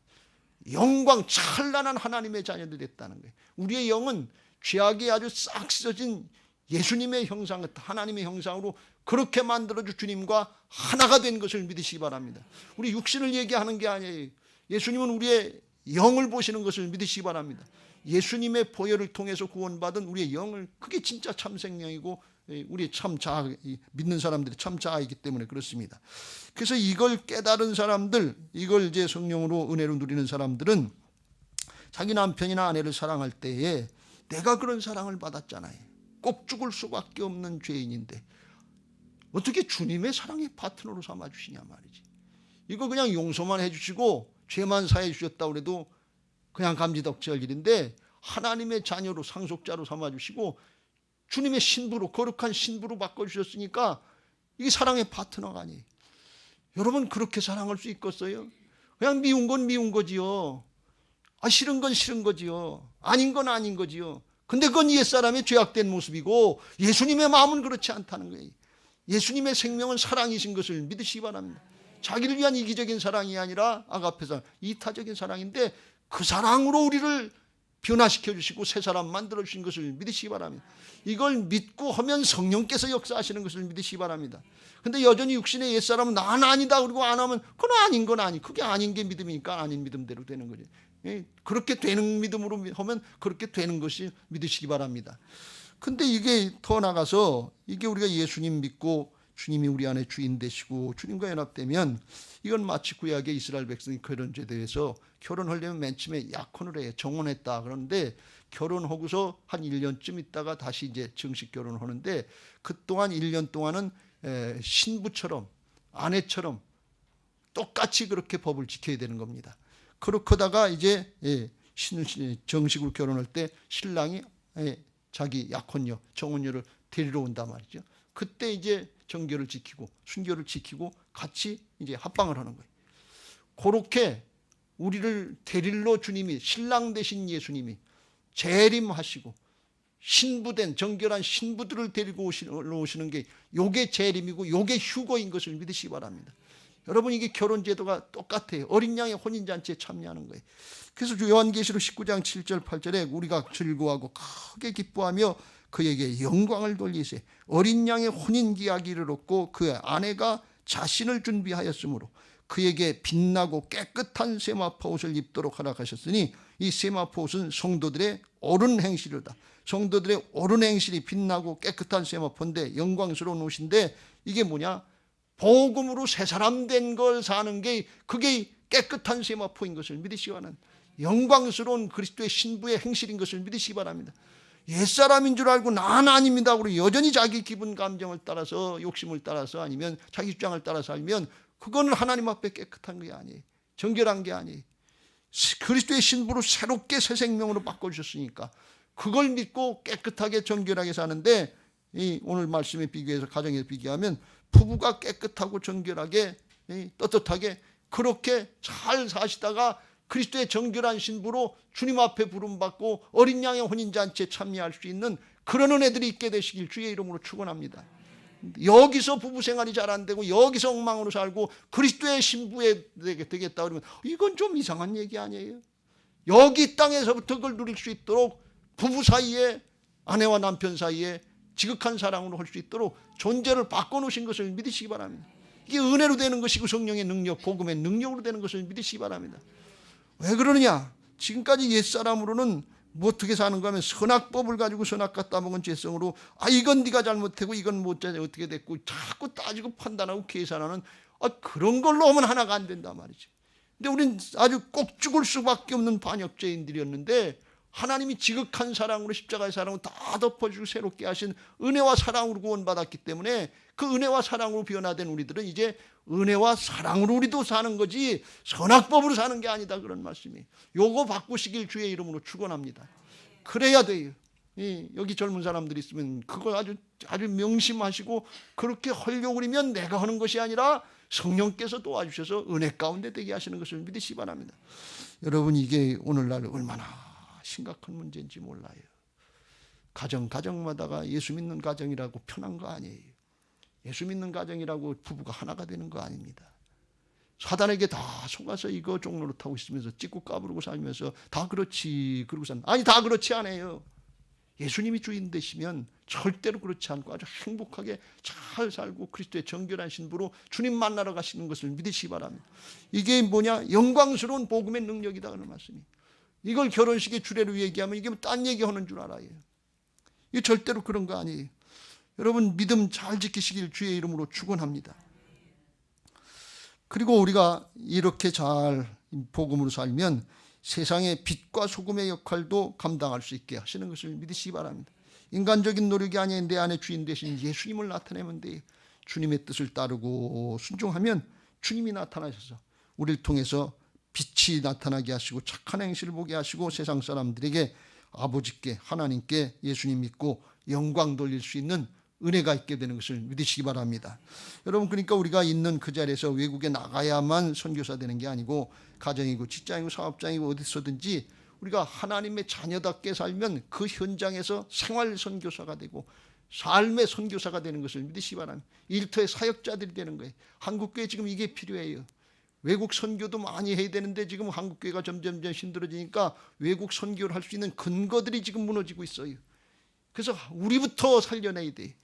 영광, 찬란한 하나님의 자녀들이 됐다는 거예요. 우리의 영은 죄악이 아주 싹 씻어진 예수님의 형상, 하나님의 형상으로 그렇게 만들어준 주님과 하나가 된 것을 믿으시기 바랍니다. 우리 육신을 얘기하는 게 아니에요. 예수님은 우리의 영을 보시는 것을 믿으시기 바랍니다. 예수님의 보혈을 통해서 구원받은 우리의 영을, 그게 진짜 참 생명이고 우리 참 자아, 믿는 사람들이 참 자아이기 때문에 그렇습니다. 그래서 이걸 깨달은 사람들, 이걸 이제 성령으로 은혜로 누리는 사람들은 자기 남편이나 아내를 사랑할 때에 내가 그런 사랑을 받았잖아요. 꼭 죽을 수밖에 없는 죄인인데 어떻게 주님의 사랑의 파트너로 삼아주시냐 말이지. 이거 그냥 용서만 해주시고 죄만 사해 주셨다고 해도 그냥 감지덕지할 일인데 하나님의 자녀로 상속자로 삼아주시고 주님의 신부로, 거룩한 신부로 바꿔주셨으니까 이게 사랑의 파트너가 아니에요. 여러분, 그렇게 사랑할 수 있겠어요? 그냥 미운 건 미운 거지요. 싫은 건 싫은 거지요. 아닌 건 아닌 거지요. 근데 그건 옛사람의 죄악된 모습이고 예수님의 마음은 그렇지 않다는 거예요. 예수님의 생명은 사랑이신 것을 믿으시기 바랍니다. 자기를 위한 이기적인 사랑이 아니라 아가페 사랑, 이타적인 사랑인데 그 사랑으로 우리를 변화시켜 주시고 새 사람 만들어 주신 것을 믿으시기 바랍니다. 이걸 믿고 하면 성령께서 역사하시는 것을 믿으시기 바랍니다. 근데 여전히 육신의 옛사람은 난 아니다 그러고 안 하면 그건 아닌 건 아니. 그게 아닌 게 믿음이니까 아닌 믿음대로 되는 거죠. 그렇게 되는 믿음으로 하면 그렇게 되는 것이 믿으시기 바랍니다. 근데 이게 더 나가서 이게 우리가 예수님 믿고 주님이 우리 안에 주인 되시고 주님과 연합되면 이건 마치 구약의 이스라엘 백성이 결혼제에 대해서 결혼하려면 맨 처음에 약혼을 해요. 정혼했다. 그런데 결혼하고서 한 1년쯤 있다가 다시 이제 정식 결혼을 하는데 그동안 1년 동안은 신부처럼 아내처럼 똑같이 그렇게 법을 지켜야 되는 겁니다. 그렇다가 이제 정식으로 결혼할 때 신랑이 자기 약혼녀, 정혼녀를 데리러 온단 말이죠. 그때 이제 정결을 지키고 순결을 지키고 같이 이제 합방을 하는 거예요. 그렇게 우리를 데리러 주님이, 신랑 되신 예수님이 재림하시고 신부된 정결한 신부들을 데리고 오시는 게 요게 재림이고 요게 휴거인 것을 믿으시기 바랍니다. 여러분, 이게 결혼제도가 똑같아요. 어린 양의 혼인잔치에 참여하는 거예요. 그래서 요한계시록 19장 7절 8절에 우리가 즐거워하고 크게 기뻐하며 그에게 영광을 돌리세. 어린 양의 혼인기약일을 얻고 그 아내가 자신을 준비하였으므로 그에게 빛나고 깨끗한 세마포 옷을 입도록 허락하셨으니 이 세마포 옷은 성도들의 옳은 행실이다. 성도들의 옳은 행실이 빛나고 깨끗한 세마포인데 영광스러운 옷인데 이게 뭐냐? 복음으로 새 사람 된 걸 사는 게 그게 깨끗한 세마포인 것을 믿으시기 바랍니다. 영광스러운 그리스도의 신부의 행실인 것을 믿으시기 바랍니다. 옛사람인 줄 알고 난 아닙니다. 그리고 여전히 자기 기분 감정을 따라서 욕심을 따라서 아니면 자기 주장을 따라서 살면 그거는 하나님 앞에 깨끗한 게 아니에요. 정결한 게 아니에요. 그리스도의 신부로 새롭게 새 생명으로 바꿔주셨으니까 그걸 믿고 깨끗하게 정결하게 사는데 이 오늘 말씀에 비교해서 가정에서 비교하면 부부가 깨끗하고 정결하게 떳떳하게 그렇게 잘 사시다가 그리스도의 정결한 신부로 주님 앞에 부름받고 어린 양의 혼인잔치에 참여할 수 있는 그런 은혜들이 있게 되시길 주의 이름으로 축원합니다. 여기서 부부 생활이 잘 안 되고 여기서 엉망으로 살고 그리스도의 신부에 되겠다 그러면 이건 좀 이상한 얘기 아니에요? 여기 땅에서부터 그걸 누릴 수 있도록 부부 사이에 아내와 남편 사이에 지극한 사랑으로 할 수 있도록 존재를 바꿔놓으신 것을 믿으시기 바랍니다. 이게 은혜로 되는 것이고 성령의 능력, 복음의 능력으로 되는 것을 믿으시기 바랍니다. 왜 그러느냐? 지금까지 옛사람으로는 뭐 어떻게 사는가 하면 선악법을 가지고 선악 갖다 먹은 죄성으로 이건 네가 잘못하고 이건 못 어떻게 됐고 자꾸 따지고 판단하고 계산하는 그런 걸로 하면 하나가 안 된단 말이죠. 근데 우리는 아주 꼭 죽을 수밖에 없는 반역죄인들이었는데 하나님이 지극한 사랑으로 십자가의 사랑으로 다 덮어주고 새롭게 하신 은혜와 사랑으로 구원받았기 때문에 그 은혜와 사랑으로 변화된 우리들은 이제 은혜와 사랑으로 우리도 사는 거지 선악법으로 사는 게 아니다 그런 말씀이에요. 요거 바꾸시길 주의 이름으로 축원합니다. 그래야 돼요. 여기 젊은 사람들이 있으면 그거 아주 명심하시고 그렇게 하려고 그러면 내가 하는 것이 아니라 성령께서 도와주셔서 은혜 가운데 되게 하시는 것을 믿으시기 바랍니다. 여러분, 이게 오늘날 얼마나 심각한 문제인지 몰라요. 가정마다가 예수 믿는 가정이라고 편한 거 아니에요. 예수 믿는 가정이라고 부부가 하나가 되는 거 아닙니다. 사단에게 다 속아서 이거 종로로 타고 있으면서 찍고 까부르고 살면서 다 그렇지 그러고 아니 다 그렇지 않아요. 예수님이 주인 되시면 절대로 그렇지 않고 아주 행복하게 잘 살고 그리스도의 정결한 신부로 주님 만나러 가시는 것을 믿으시기 바랍니다. 이게 뭐냐? 영광스러운 복음의 능력이다 하는 말씀이. 이걸 결혼식의 주례로 얘기하면 이게 딴 얘기하는 줄 알아요. 이게 절대로 그런 거 아니에요. 여러분, 믿음 잘 지키시길 주의 이름으로 축원합니다. 그리고 우리가 이렇게 잘 복음으로 살면 세상의 빛과 소금의 역할도 감당할 수 있게 하시는 것을 믿으시기 바랍니다. 인간적인 노력이 아니라 내 안에 주인 되신 예수님을 나타내면 돼요. 주님의 뜻을 따르고 순종하면 주님이 나타나셔서 우리를 통해서 빛이 나타나게 하시고 착한 행실을 보게 하시고 세상 사람들에게 아버지께 하나님께 예수님 믿고 영광 돌릴 수 있는 은혜가 있게 되는 것을 믿으시기 바랍니다. 여러분, 그러니까 우리가 있는 그 자리에서 외국에 나가야만 선교사 되는 게 아니고 가정이고 직장이고 사업장이고 어디서든지 우리가 하나님의 자녀답게 살면 그 현장에서 생활 선교사가 되고 삶의 선교사가 되는 것을 믿으시기 바랍니다. 일터의 사역자들이 되는 거예요. 한국교회 지금 이게 필요해요. 외국 선교도 많이 해야 되는데 지금 한국교회가 점점 힘들어지니까 외국 선교를 할 수 있는 근거들이 지금 무너지고 있어요. 그래서 우리부터 살려내야 돼.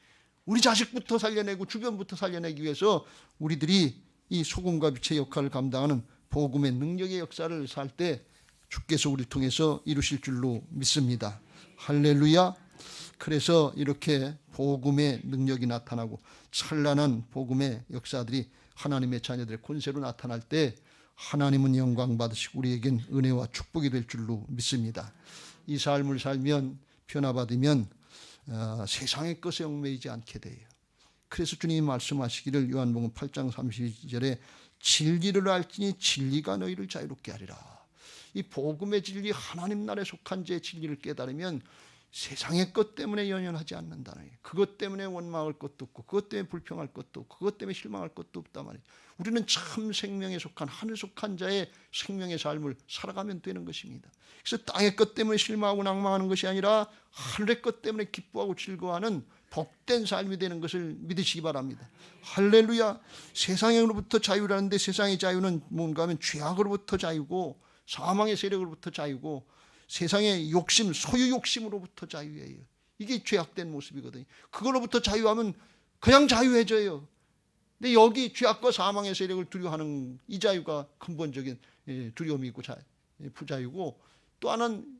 우리 자식부터 살려내고 주변부터 살려내기 위해서 우리들이 이 소금과 빛의 역할을 감당하는 복음의 능력의 역사를 살 때 주께서 우리를 통해서 이루실 줄로 믿습니다. 할렐루야. 그래서 이렇게 복음의 능력이 나타나고 찬란한 복음의 역사들이 하나님의 자녀들의 권세로 나타날 때 하나님은 영광 받으시고 우리에겐 은혜와 축복이 될 줄로 믿습니다. 이 삶을 살면 변화받으면 세상의 것에 얽매이지 않게 돼요. 그래서 주님이 말씀하시기를 요한복음 8장 32절에 진리를 알지니 진리가 너희를 자유롭게 하리라. 이 복음의 진리, 하나님 나라에 속한 자의 진리를 깨달으면 세상의 것 때문에 연연하지 않는다는 거예요. 그것 때문에 원망할 것도 없고 그것 때문에 불평할 것도 없고 그것 때문에 실망할 것도 없단 말이에요. 우리는 참 생명에 속한 하늘 속한 자의 생명의 삶을 살아가면 되는 것입니다. 그래서 땅의 것 때문에 실망하고 낭망하는 것이 아니라 하늘의 것 때문에 기뻐하고 즐거워하는 복된 삶이 되는 것을 믿으시기 바랍니다. 할렐루야. 세상으로부터 자유라는데 세상의 자유는 뭔가 하면 죄악으로부터 자유고 사망의 세력으로부터 자유고 세상의 욕심, 소유 욕심으로부터 자유예요. 이게 죄악된 모습이거든요. 그걸로부터 자유하면 그냥 자유해져요. 근데 여기 죄악과 사망의 세력을 두려워하는 이 자유가 근본적인 두려움이고 부자유고, 또 하나는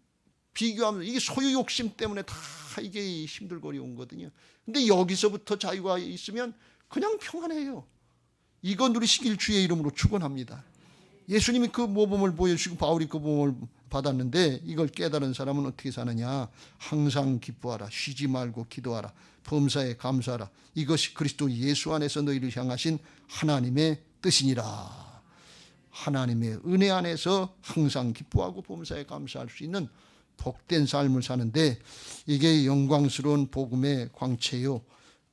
비교하면서 이게 소유 욕심 때문에 다 이게 힘들고 어려운거든요. 근데 여기서부터 자유가 있으면 그냥 평안해요. 이거 누리시길 주의 이름으로 축원합니다. 예수님이 그 모범을 보여주시고 바울이 그 모범을 받았는데 이걸 깨달은 사람은 어떻게 사느냐. 항상 기뻐하라. 쉬지 말고 기도하라. 범사에 감사하라. 이것이 그리스도 예수 안에서 너희를 향하신 하나님의 뜻이니라. 하나님의 은혜 안에서 항상 기뻐하고 범사에 감사할 수 있는 복된 삶을 사는데 이게 영광스러운 복음의 광채요,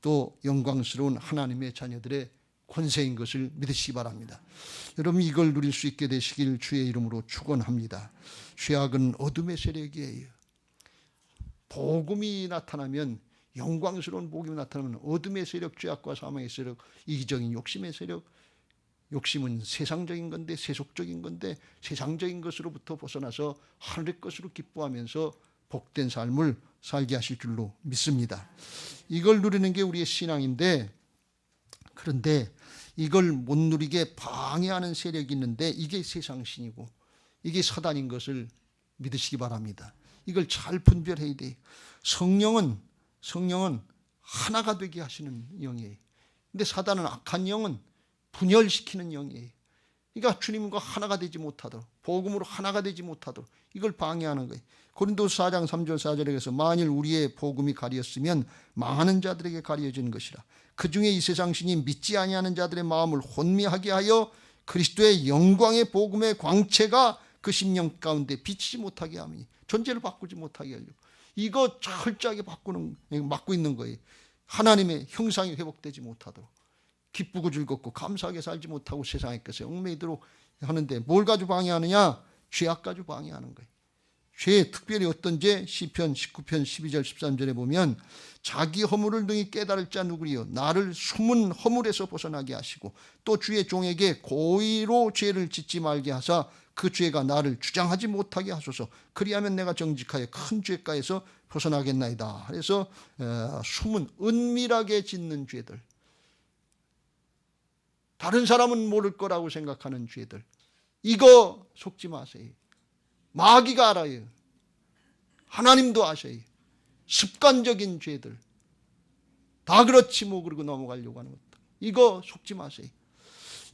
또 영광스러운 하나님의 자녀들의 권세인 것을 믿으시기 바랍니다. 여러분, 이걸 누릴 수 있게 되시길 주의 이름으로 축원합니다. 죄악은 어둠의 세력이에요. 복음이 나타나면, 영광스러운 복음이 나타나면 어둠의 세력, 죄악과 사망의 세력, 이기적인 욕심의 세력, 욕심은 세상적인 건데, 세속적인 건데 세상적인 것으로부터 벗어나서 하늘의 것으로 기뻐하면서 복된 삶을 살게 하실 줄로 믿습니다. 이걸 누리는 게 우리의 신앙인데, 그런데 이걸 못 누리게 방해하는 세력이 있는데 이게 세상신이고 이게 사단인 것을 믿으시기 바랍니다. 이걸 잘 분별해야 돼요. 성령은 하나가 되게 하시는 영이에요. 근데 사단은 악한 영은 분열시키는 영이에요. 그러니까 주님과 하나가 되지 못하도록, 복음으로 하나가 되지 못하도록 이걸 방해하는 거예요. 고린도서 4장 3절 4절에 그래서 만일 우리의 복음이 가리었으면 망하는 자들에게 가려진 것이라. 그 중에 이 세상 신이 믿지 아니하는 자들의 마음을 혼미하게 하여 그리스도의 영광의 복음의 광채가 그 심령 가운데 비치지 못하게 하니, 존재를 바꾸지 못하게 하려고 이거 철저하게 막고 있는 거예요. 하나님의 형상이 회복되지 못하도록, 기쁘고 즐겁고 감사하게 살지 못하고 세상의 것에 얽매이도록 하는데 뭘 가지고 방해하느냐? 죄악 가지고 방해하는 거예요. 죄, 특별히 어떤 죄? 시편 19편 12절 13절에 보면 자기 허물을 능히 깨달을 자 누구리요? 나를 숨은 허물에서 벗어나게 하시고 또 주의 종에게 고의로 죄를 짓지 말게 하사 그 죄가 나를 주장하지 못하게 하소서. 그리하면 내가 정직하여 큰 죄가에서 벗어나겠나이다. 그래서 숨은, 은밀하게 짓는 죄들, 다른 사람은 모를 거라고 생각하는 죄들, 이거 속지 마세요. 마귀가 알아요. 하나님도 아셔요. 습관적인 죄들, 다 그렇지 뭐 그러고 넘어가려고 하는 것들, 이거 속지 마세요.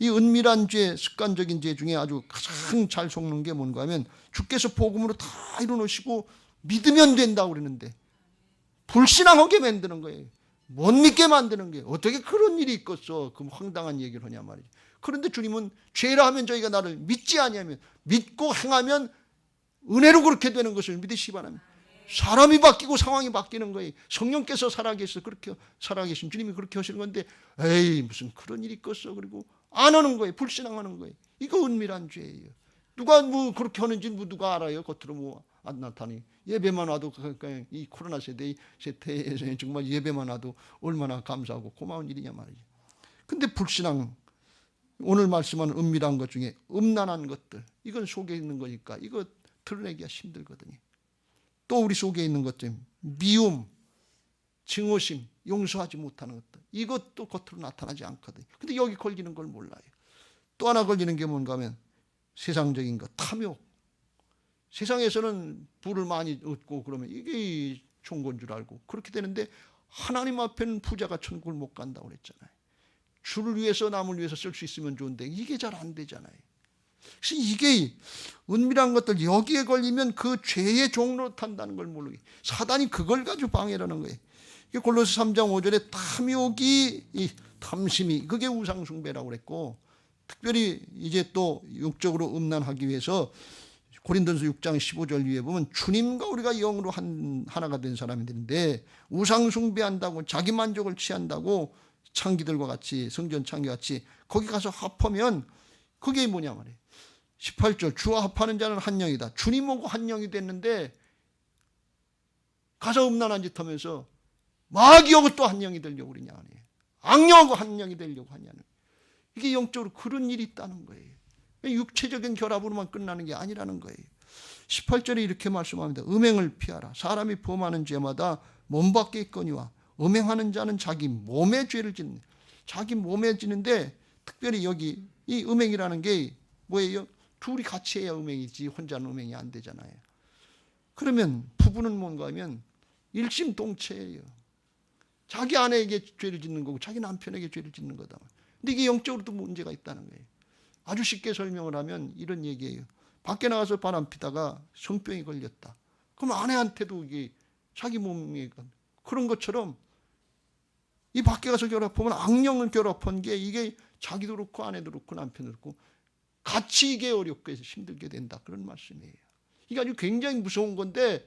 이 은밀한 죄, 습관적인 죄 중에 아주 가장 잘 속는 게 뭔가 하면 주께서 복음으로 다 이루어놓으시고 믿으면 된다고 그러는데 불신앙하게 만드는 거예요. 못 믿게 만드는 거예요. 어떻게 그런 일이 있겠어? 그럼 황당한 얘기를 하냐 말이죠. 그런데 주님은 죄라 하면 저희가 나를 믿지 아니하면 믿고 행하면 은혜로 그렇게 되는 것을 믿으시기 바랍니다. 사람이 바뀌고 상황이 바뀌는 거예요. 성령께서 살아계셔서 그렇게 살아계신 주님이 그렇게 하시는 건데 에이 무슨 그런 일이 있겠어. 그리고 안 하는 거예요. 불신앙하는 거예요. 이거 은밀한 죄예요. 누가 뭐 그렇게 하는지 누가 알아요? 겉으로 뭐 안 나타나니. 예배만 와도 이 코로나 세대에 정말 예배만 와도 얼마나 감사하고 고마운 일이냐 말이죠. 근데 불신앙, 오늘 말씀하는 은밀한 것 중에 음란한 것들, 이건 속에 있는 거니까 이거 드러내기가 힘들거든요. 또 우리 속에 있는 것들, 미움, 증오심, 용서하지 못하는 것들, 이것도 겉으로 나타나지 않거든요. 근데 여기 걸리는 걸 몰라요. 또 하나 걸리는 게 뭔가 하면 세상적인 것, 탐욕. 세상에서는 부를 많이 얻고 그러면 이게 좋은 건 줄 알고 그렇게 되는데 하나님 앞에는 부자가 천국을 못 간다고 그랬잖아요. 주를 위해서 남을 위해서 쓸 수 있으면 좋은데 이게 잘 안 되잖아요. 그래서 이게 은밀한 것들 여기에 걸리면 그 죄의 종로로 탄다는 걸 모르게 사단이 그걸 가지고 방해하는 거예요. 골로새 3장 5절에 탐욕이 이 탐심이 그게 우상숭배라고 그랬고 특별히 이제 또 육적으로 음란하기 위해서 고린도전서 6장 15절 위에 보면 주님과 우리가 영으로 하나가 된 사람이 되는데 우상숭배한다고 자기 만족을 취한다고 창기들과 같이 성전 창기와 같이 거기 가서 합하면 그게 뭐냐 말이에요. 18절 주와 합하는 자는 한 영이다. 주님하고 한 영이 됐는데 가서 음란한 짓 하면서 마귀하고 또 한 영이 되려고 그러냐 말이에요. 악령하고 한 영이 되려고 하냐는 이게 영적으로 그런 일이 있다는 거예요. 육체적인 결합으로만 끝나는 게 아니라는 거예요. 18절에 이렇게 말씀합니다. 음행을 피하라. 사람이 범하는 죄마다 몸 밖에 있거니와 음행하는 자는 자기 몸에 죄를 짓는 자기 몸에 짓는데 특별히 여기 이 음행이라는 게 뭐예요? 둘이 같이 해야 음행이지 혼자는 음행이 안 되잖아요. 그러면 부부는 뭔가 하면 일심동체예요. 자기 아내에게 죄를 짓는 거고 자기 남편에게 죄를 짓는 거다. 근데 이게 영적으로도 문제가 있다는 거예요. 아주 쉽게 설명을 하면 이런 얘기예요. 밖에 나가서 바람 피다가 성병이 걸렸다. 그럼 아내한테도 이게 자기 몸에 그런 것처럼 이 밖에 가서 결합하면 악령을 결합한 게 이게 자기도 그렇고 아내도 그렇고 남편도 그렇고 같이 이게 어렵고 해서 힘들게 된다. 그런 말씀이에요. 이게 아주 굉장히 무서운 건데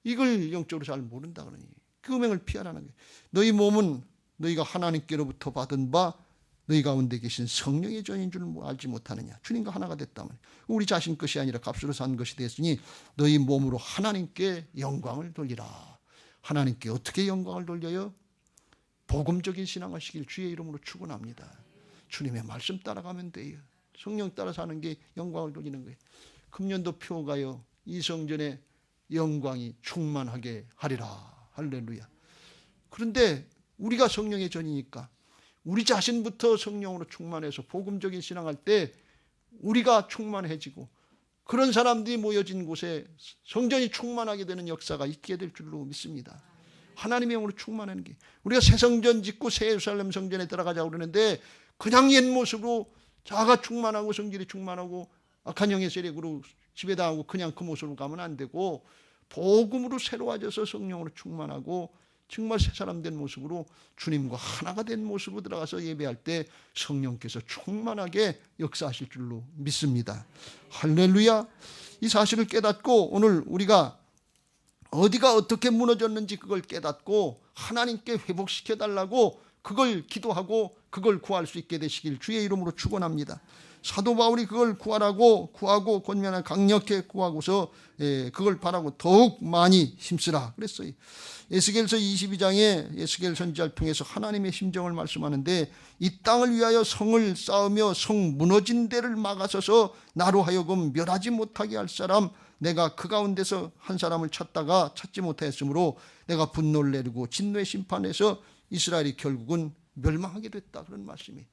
이걸 영적으로 잘 모른다 그러니 그 음행을 피하라는 거예요. 너희 몸은 너희가 하나님께로부터 받은 바 너희 가운데 계신 성령의 전인 줄 알지 못하느냐. 주님과 하나가 됐다면 우리 자신 것이 아니라 값으로 산 것이 됐으니 너희 몸으로 하나님께 영광을 돌리라. 하나님께 어떻게 영광을 돌려요? 복음적인 신앙하시길 주의 이름으로 축원합니다. 주님의 말씀 따라가면 돼요. 성령 따라 사는 게 영광을 돌리는 거예요. 금년도 표가요. 이 성전에 영광이 충만하게 하리라. 할렐루야. 그런데 우리가 성령의 전이니까 우리 자신부터 성령으로 충만해서 복음적인 신앙할 때 우리가 충만해지고 그런 사람들이 모여진 곳에 성전이 충만하게 되는 역사가 있게 될 줄로 믿습니다. 하나님의 영으로 충만하는 게 우리가 새 성전 짓고 새 예루살렘 성전에 들어가자고 그러는데 그냥 옛 모습으로 자가 충만하고 성질이 충만하고 악한 영의 세력으로 지배당하고 그냥 그 모습으로 가면 안 되고 복음으로 새로워져서 성령으로 충만하고 정말 새 사람 된 모습으로 주님과 하나가 된 모습으로 들어가서 예배할 때 성령께서 충만하게 역사하실 줄로 믿습니다. 할렐루야. 이 사실을 깨닫고 오늘 우리가 어디가 어떻게 무너졌는지 그걸 깨닫고 하나님께 회복시켜달라고 그걸 기도하고 그걸 구할 수 있게 되시길 주의 이름으로 축원합니다. 사도 바울이 그걸 구하고 권면을 강력히 구하고서 그걸 바라고 더욱 많이 힘쓰라 그랬어요. 에스겔서 22장에 에스겔 선지자를 통해서 하나님의 심정을 말씀하는데 이 땅을 위하여 성을 쌓으며 성 무너진 데를 막아서서 나로 하여금 멸하지 못하게 할 사람 내가 그 가운데서 한 사람을 찾다가 찾지 못하였으므로 내가 분노를 내리고 진노의 심판에서 이스라엘이 결국은 멸망하게 됐다. 그런 말씀이.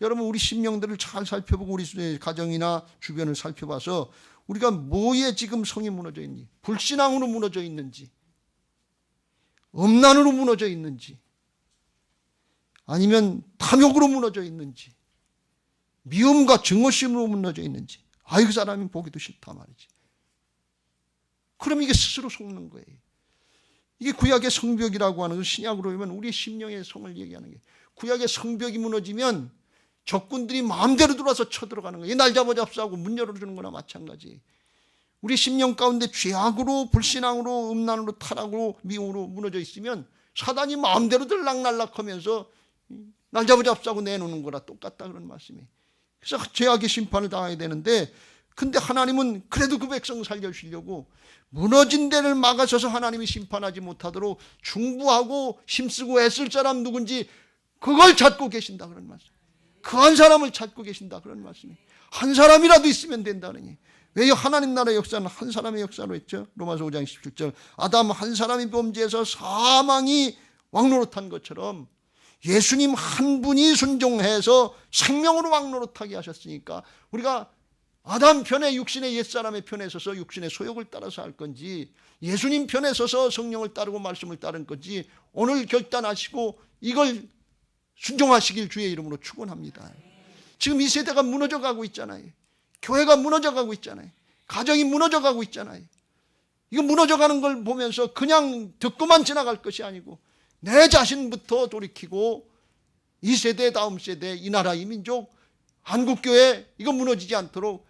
여러분 우리 심령들을 잘 살펴보고 우리 가정이나 주변을 살펴봐서 우리가 뭐에 지금 성이 무너져 있는지 불신앙으로 무너져 있는지 음란으로 무너져 있는지 아니면 탐욕으로 무너져 있는지 미움과 증오심으로 무너져 있는지, 그 사람이 보기도 싫다 말이지. 그럼 이게 스스로 속는 거예요. 이게 구약의 성벽이라고 하는 것, 신약으로 보면 우리의 심령의 성을 얘기하는 게, 구약의 성벽이 무너지면 적군들이 마음대로 들어와서 쳐들어가는 거예요. 날 잡아잡수하고 문 열어주는 거나 마찬가지. 우리 심령 가운데 죄악으로, 불신앙으로, 음란으로, 타락으로, 미움으로 무너져 있으면 사단이 마음대로 들락날락하면서 날 잡아잡수하고 내놓는 거라 똑같다 그런 말씀이에요. 그래서 죄악의 심판을 당하게 되는데, 근데 하나님은 그래도 그 백성 살려주시려고 무너진 데를 막아서서 하나님이 심판하지 못하도록 중부하고 힘쓰고 애쓸 사람 누군지 그걸 찾고 계신다 그런 말씀. 그 한 사람을 찾고 계신다 그런 말씀이에요. 한 사람이라도 있으면 된다는 얘기예요. 왜 하나님 나라의 역사는 한 사람의 역사로 했죠? 로마서 5장 17절 아담 한 사람이 범죄해서 사망이 왕노릇한 것처럼 예수님 한 분이 순종해서 생명으로 왕노릇하게 하셨으니까 우리가 아담 편에 육신의 옛사람의 편에 서서 육신의 소욕을 따라서 할 건지, 예수님 편에 서서 성령을 따르고 말씀을 따른 건지 오늘 결단하시고 이걸 순종하시길 주의 이름으로 축원합니다. 지금 이 세대가 무너져가고 있잖아요. 교회가 무너져가고 있잖아요. 가정이 무너져가고 있잖아요. 이거 무너져가는 걸 보면서 그냥 듣고만 지나갈 것이 아니고 내 자신부터 돌이키고 이 세대 다음 세대 이 나라 이 민족 한국교회 이거 무너지지 않도록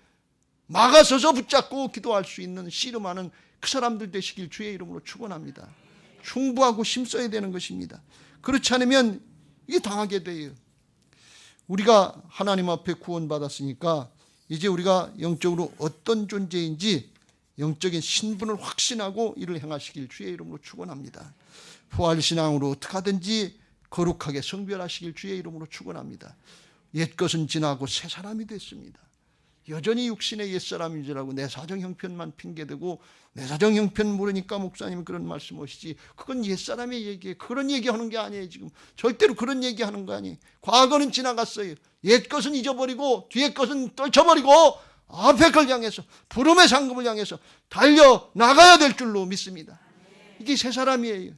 막아서서 붙잡고 기도할 수 있는 씨름하는 그 사람들 되시길 주의 이름으로 축원합니다. 충부하고 힘써야 되는 것입니다. 그렇지 않으면 이게 당하게 돼요. 우리가 하나님 앞에 구원받았으니까 이제 우리가 영적으로 어떤 존재인지 영적인 신분을 확신하고 이를 행하시길 주의 이름으로 축원합니다. 부활신앙으로 어떻게 하든지 거룩하게 성별하시길 주의 이름으로 축원합니다. 옛것은 지나고 새 사람이 됐습니다. 여전히 육신의 옛사람인 줄 알고 내 사정 형편만 핑계대고 내 사정 형편 모르니까 목사님 그런 말씀하시지, 그건 옛사람의 얘기예요. 그런 얘기하는 게 아니에요. 지금 절대로 그런 얘기하는 거 아니에요. 과거는 지나갔어요. 옛것은 잊어버리고 뒤의 것은 떨쳐버리고 앞에 걸 향해서 부름의 상급을 향해서 달려나가야 될 줄로 믿습니다. 이게 새 사람이에요.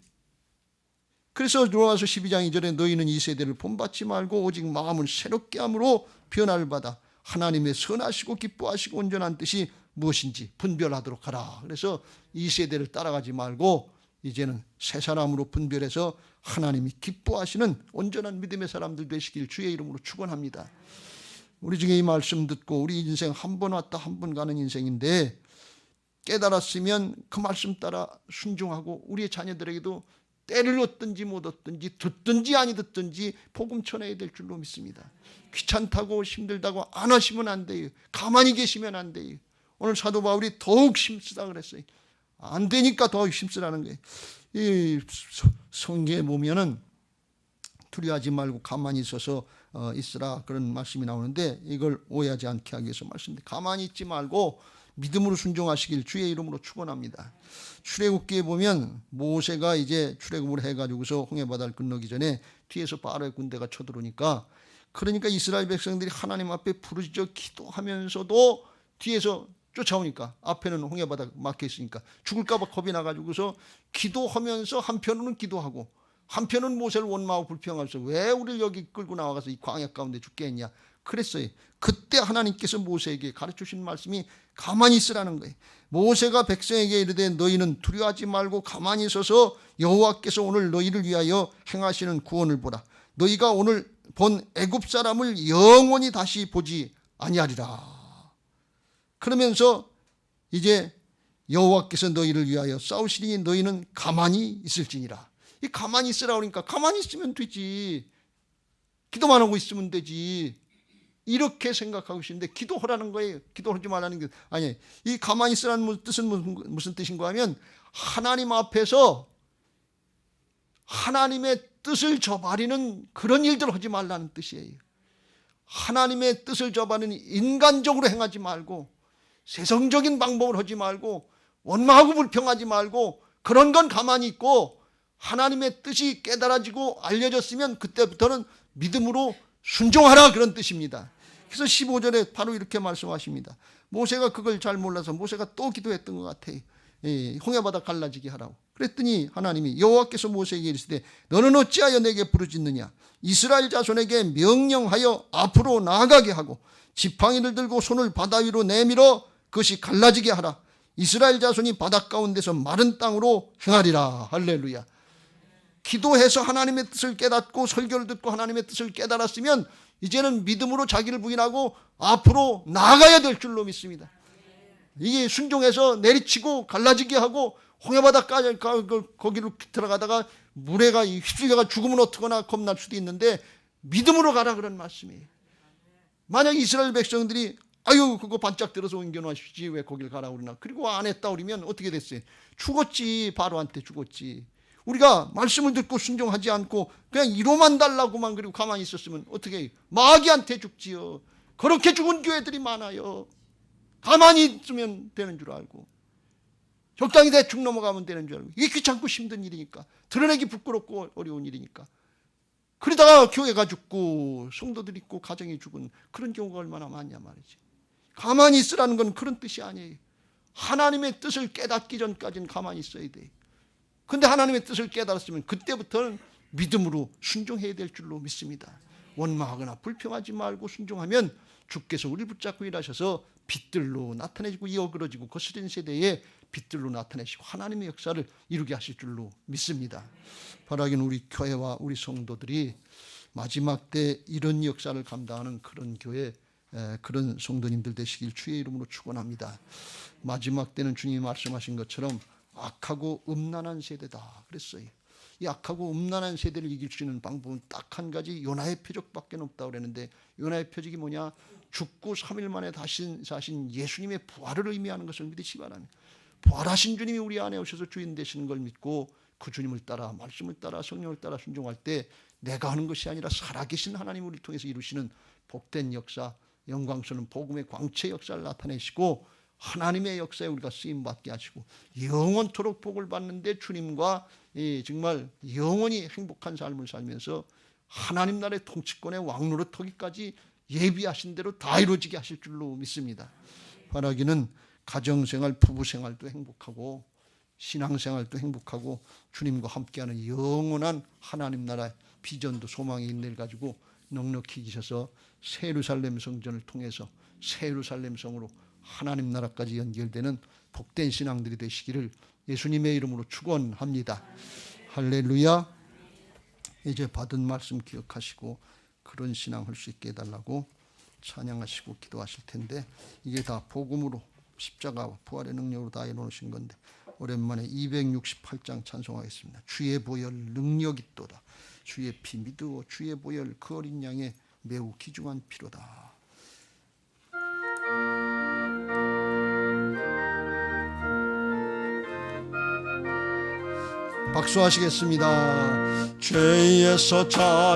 그래서 로마서 12장 2절에 너희는 이 세대를 본받지 말고 오직 마음을 새롭게 함으로 변화를 받아 하나님의 선하시고 기뻐하시고 온전한 뜻이 무엇인지 분별하도록 하라. 그래서 이 세대를 따라가지 말고 이제는 새 사람으로 분별해서 하나님이 기뻐하시는 온전한 믿음의 사람들 되시길 주의 이름으로 축원합니다. 우리 중에 이 말씀 듣고 우리 인생 한 번 왔다 한 번 가는 인생인데 깨달았으면 그 말씀 따라 순종하고 우리의 자녀들에게도 때를 얻든지 못 얻든지 듣든지 아니 듣든지 복음 전해야 될 줄로 믿습니다. 귀찮다고 힘들다고 안 하시면 안 돼요. 가만히 계시면 안 돼요. 오늘 사도 바울이 더욱 힘쓰다 그랬어요. 안 되니까 더 힘쓰라는 거예요. 이 성경에 보면은 두려워하지 말고 가만히 있어서 있으라 그런 말씀이 나오는데 이걸 오해하지 않게 하기 위해서 말씀드립니다. 가만히 있지 말고 믿음으로 순종하시길 주의 이름으로 축원합니다. 출애굽기에 보면 모세가 이제 출애굽을 해가지고서 홍해바다를 건너기 전에 뒤에서 바로의 군대가 쳐들어오니까 그러니까 이스라엘 백성들이 하나님 앞에 부르짖어 기도하면서도 뒤에서 쫓아오니까 앞에는 홍해바다 막혀 있으니까 죽을까 봐 겁이 나가지고서 기도하면서 한편으로는 기도하고 한편은 모세를 원망하고 불평하면서 왜 우리를 여기 끌고 나와서 이 광야 가운데 죽게 했냐 그랬어요. 그때 하나님께서 모세에게 가르쳐주신 말씀이 가만히 있으라는 거예요. 모세가 백성에게 이르되 너희는 두려워하지 말고 가만히 있어서 여호와께서 오늘 너희를 위하여 행하시는 구원을 보라. 너희가 오늘 본 애굽 사람을 영원히 다시 보지 아니하리라. 그러면서 이제 여호와께서 너희를 위하여 싸우시리니 너희는 가만히 있을지니라. 이 가만히 있으라 그러니까 가만히 있으면 되지. 기도만 하고 있으면 되지. 이렇게 생각하고 계시는데 기도하라는 거예요. 기도하지 말라는 게 아니에요. 이 가만히 있으라는 뜻은 무슨 뜻인가 하면 하나님 앞에서 하나님의 뜻을 저버리는 그런 일들을 하지 말라는 뜻이에요. 하나님의 뜻을 저버리는 인간적으로 행하지 말고 세상적인 방법을 하지 말고 원망하고 불평하지 말고 그런 건 가만히 있고 하나님의 뜻이 깨달아지고 알려졌으면 그때부터는 믿음으로 순종하라 그런 뜻입니다. 그래서 15절에 바로 이렇게 말씀하십니다. 모세가 그걸 잘 몰라서 모세가 또 기도했던 것 같아요. 홍해바다 갈라지게 하라고. 그랬더니 하나님이 여호와께서 모세에게 이르시되 너는 어찌하여 내게 부르짖느냐. 이스라엘 자손에게 명령하여 앞으로 나아가게 하고 지팡이를 들고 손을 바다 위로 내밀어 그것이 갈라지게 하라. 이스라엘 자손이 바다 가운데서 마른 땅으로 행하리라. 할렐루야. 기도해서 하나님의 뜻을 깨닫고 설교를 듣고 하나님의 뜻을 깨달았으면 이제는 믿음으로 자기를 부인하고 앞으로 나아가야 될 줄로 믿습니다. 이게 순종해서 내리치고 갈라지게 하고 홍해바다까지 거기로 들어가다가 물에가 휩쓸려가 죽으면 어떡하나 겁날 수도 있는데 믿음으로 가라 그런 말씀이에요. 만약 이스라엘 백성들이 아유 그거 반짝 들어서 옮겨놓으시지 왜 거길 가라 그러나 그리고 안 했다 그러면 어떻게 됐어요? 죽었지. 바로한테 죽었지. 우리가 말씀을 듣고 순종하지 않고 그냥 이로만 달라고만 그리고 가만히 있었으면 어떻게 해요? 마귀한테 죽지요. 그렇게 죽은 교회들이 많아요. 가만히 있으면 되는 줄 알고 적당히 대충 넘어가면 되는 줄 알고 이게 귀찮고 힘든 일이니까 드러내기 부끄럽고 어려운 일이니까 그러다가 교회가 죽고 성도들이 있고 가정이 죽은 그런 경우가 얼마나 많냐 말이지. 가만히 있으라는 건 그런 뜻이 아니에요. 하나님의 뜻을 깨닫기 전까지는 가만히 있어야 돼. 근데 하나님의 뜻을 깨달았으면 그때부터는 믿음으로 순종해야 될 줄로 믿습니다. 원망하거나 불평하지 말고 순종하면 주께서 우리를 붙잡고 일하셔서 빛들로 나타내시고 이 어그러지고 거스린 세대에 빛들로 나타내시고 하나님의 역사를 이루게 하실 줄로 믿습니다. 바라기는 우리 교회와 우리 성도들이 마지막 때 이런 역사를 감당하는 그런 교회 그런 성도님들 되시길 주의 이름으로 축원합니다. 마지막 때는 주님이 말씀하신 것처럼 악하고 음란한 세대다 그랬어요. 이 악하고 음란한 세대를 이길 수 있는 방법은 딱 한 가지 요나의 표적밖에 없다고 그랬는데 요나의 표적이 뭐냐? 죽고 3일 만에 다시 사신 예수님의 부활을 의미하는 것을 믿으시기 바랍니다. 부활하신 주님이 우리 안에 오셔서 주인 되시는 걸 믿고 그 주님을 따라 말씀을 따라 성령을 따라 순종할 때 내가 하는 것이 아니라 살아계신 하나님 우리를 통해서 이루시는 복된 역사 영광스러운 복음의 광채 역사를 나타내시고 하나님의 역사에 우리가 쓰임받게 하시고 영원토록 복을 받는데 주님과 정말 영원히 행복한 삶을 살면서 하나님 나라의 통치권의 왕노릇하기까지 예비하신 대로 다 이루어지게 하실 줄로 믿습니다. 바라기는 가정생활, 부부생활도 행복하고 신앙생활도 행복하고 주님과 함께하는 영원한 하나님 나라의 비전도 소망이 있는 일 가지고 넉넉히 계셔서 새 예루살렘 성전을 통해서 새 예루살렘 성으로 하나님 나라까지 연결되는 복된 신앙들이 되시기를 예수님의 이름으로 축원합니다. 할렐루야. 이제 받은 말씀 기억하시고 그런 신앙할 수 있게 해달라고 찬양하시고 기도하실 텐데 이게 다 복음으로 십자가와 부활의 능력으로 다 이루어진 건데 오랜만에 268장 찬송하겠습니다. 주의 보혈 능력 있도다. 주의 피 믿으오 주의 보혈 그 어린 양의 매우 귀중한 피로다. 박수하시겠습니다. 죄에서 자유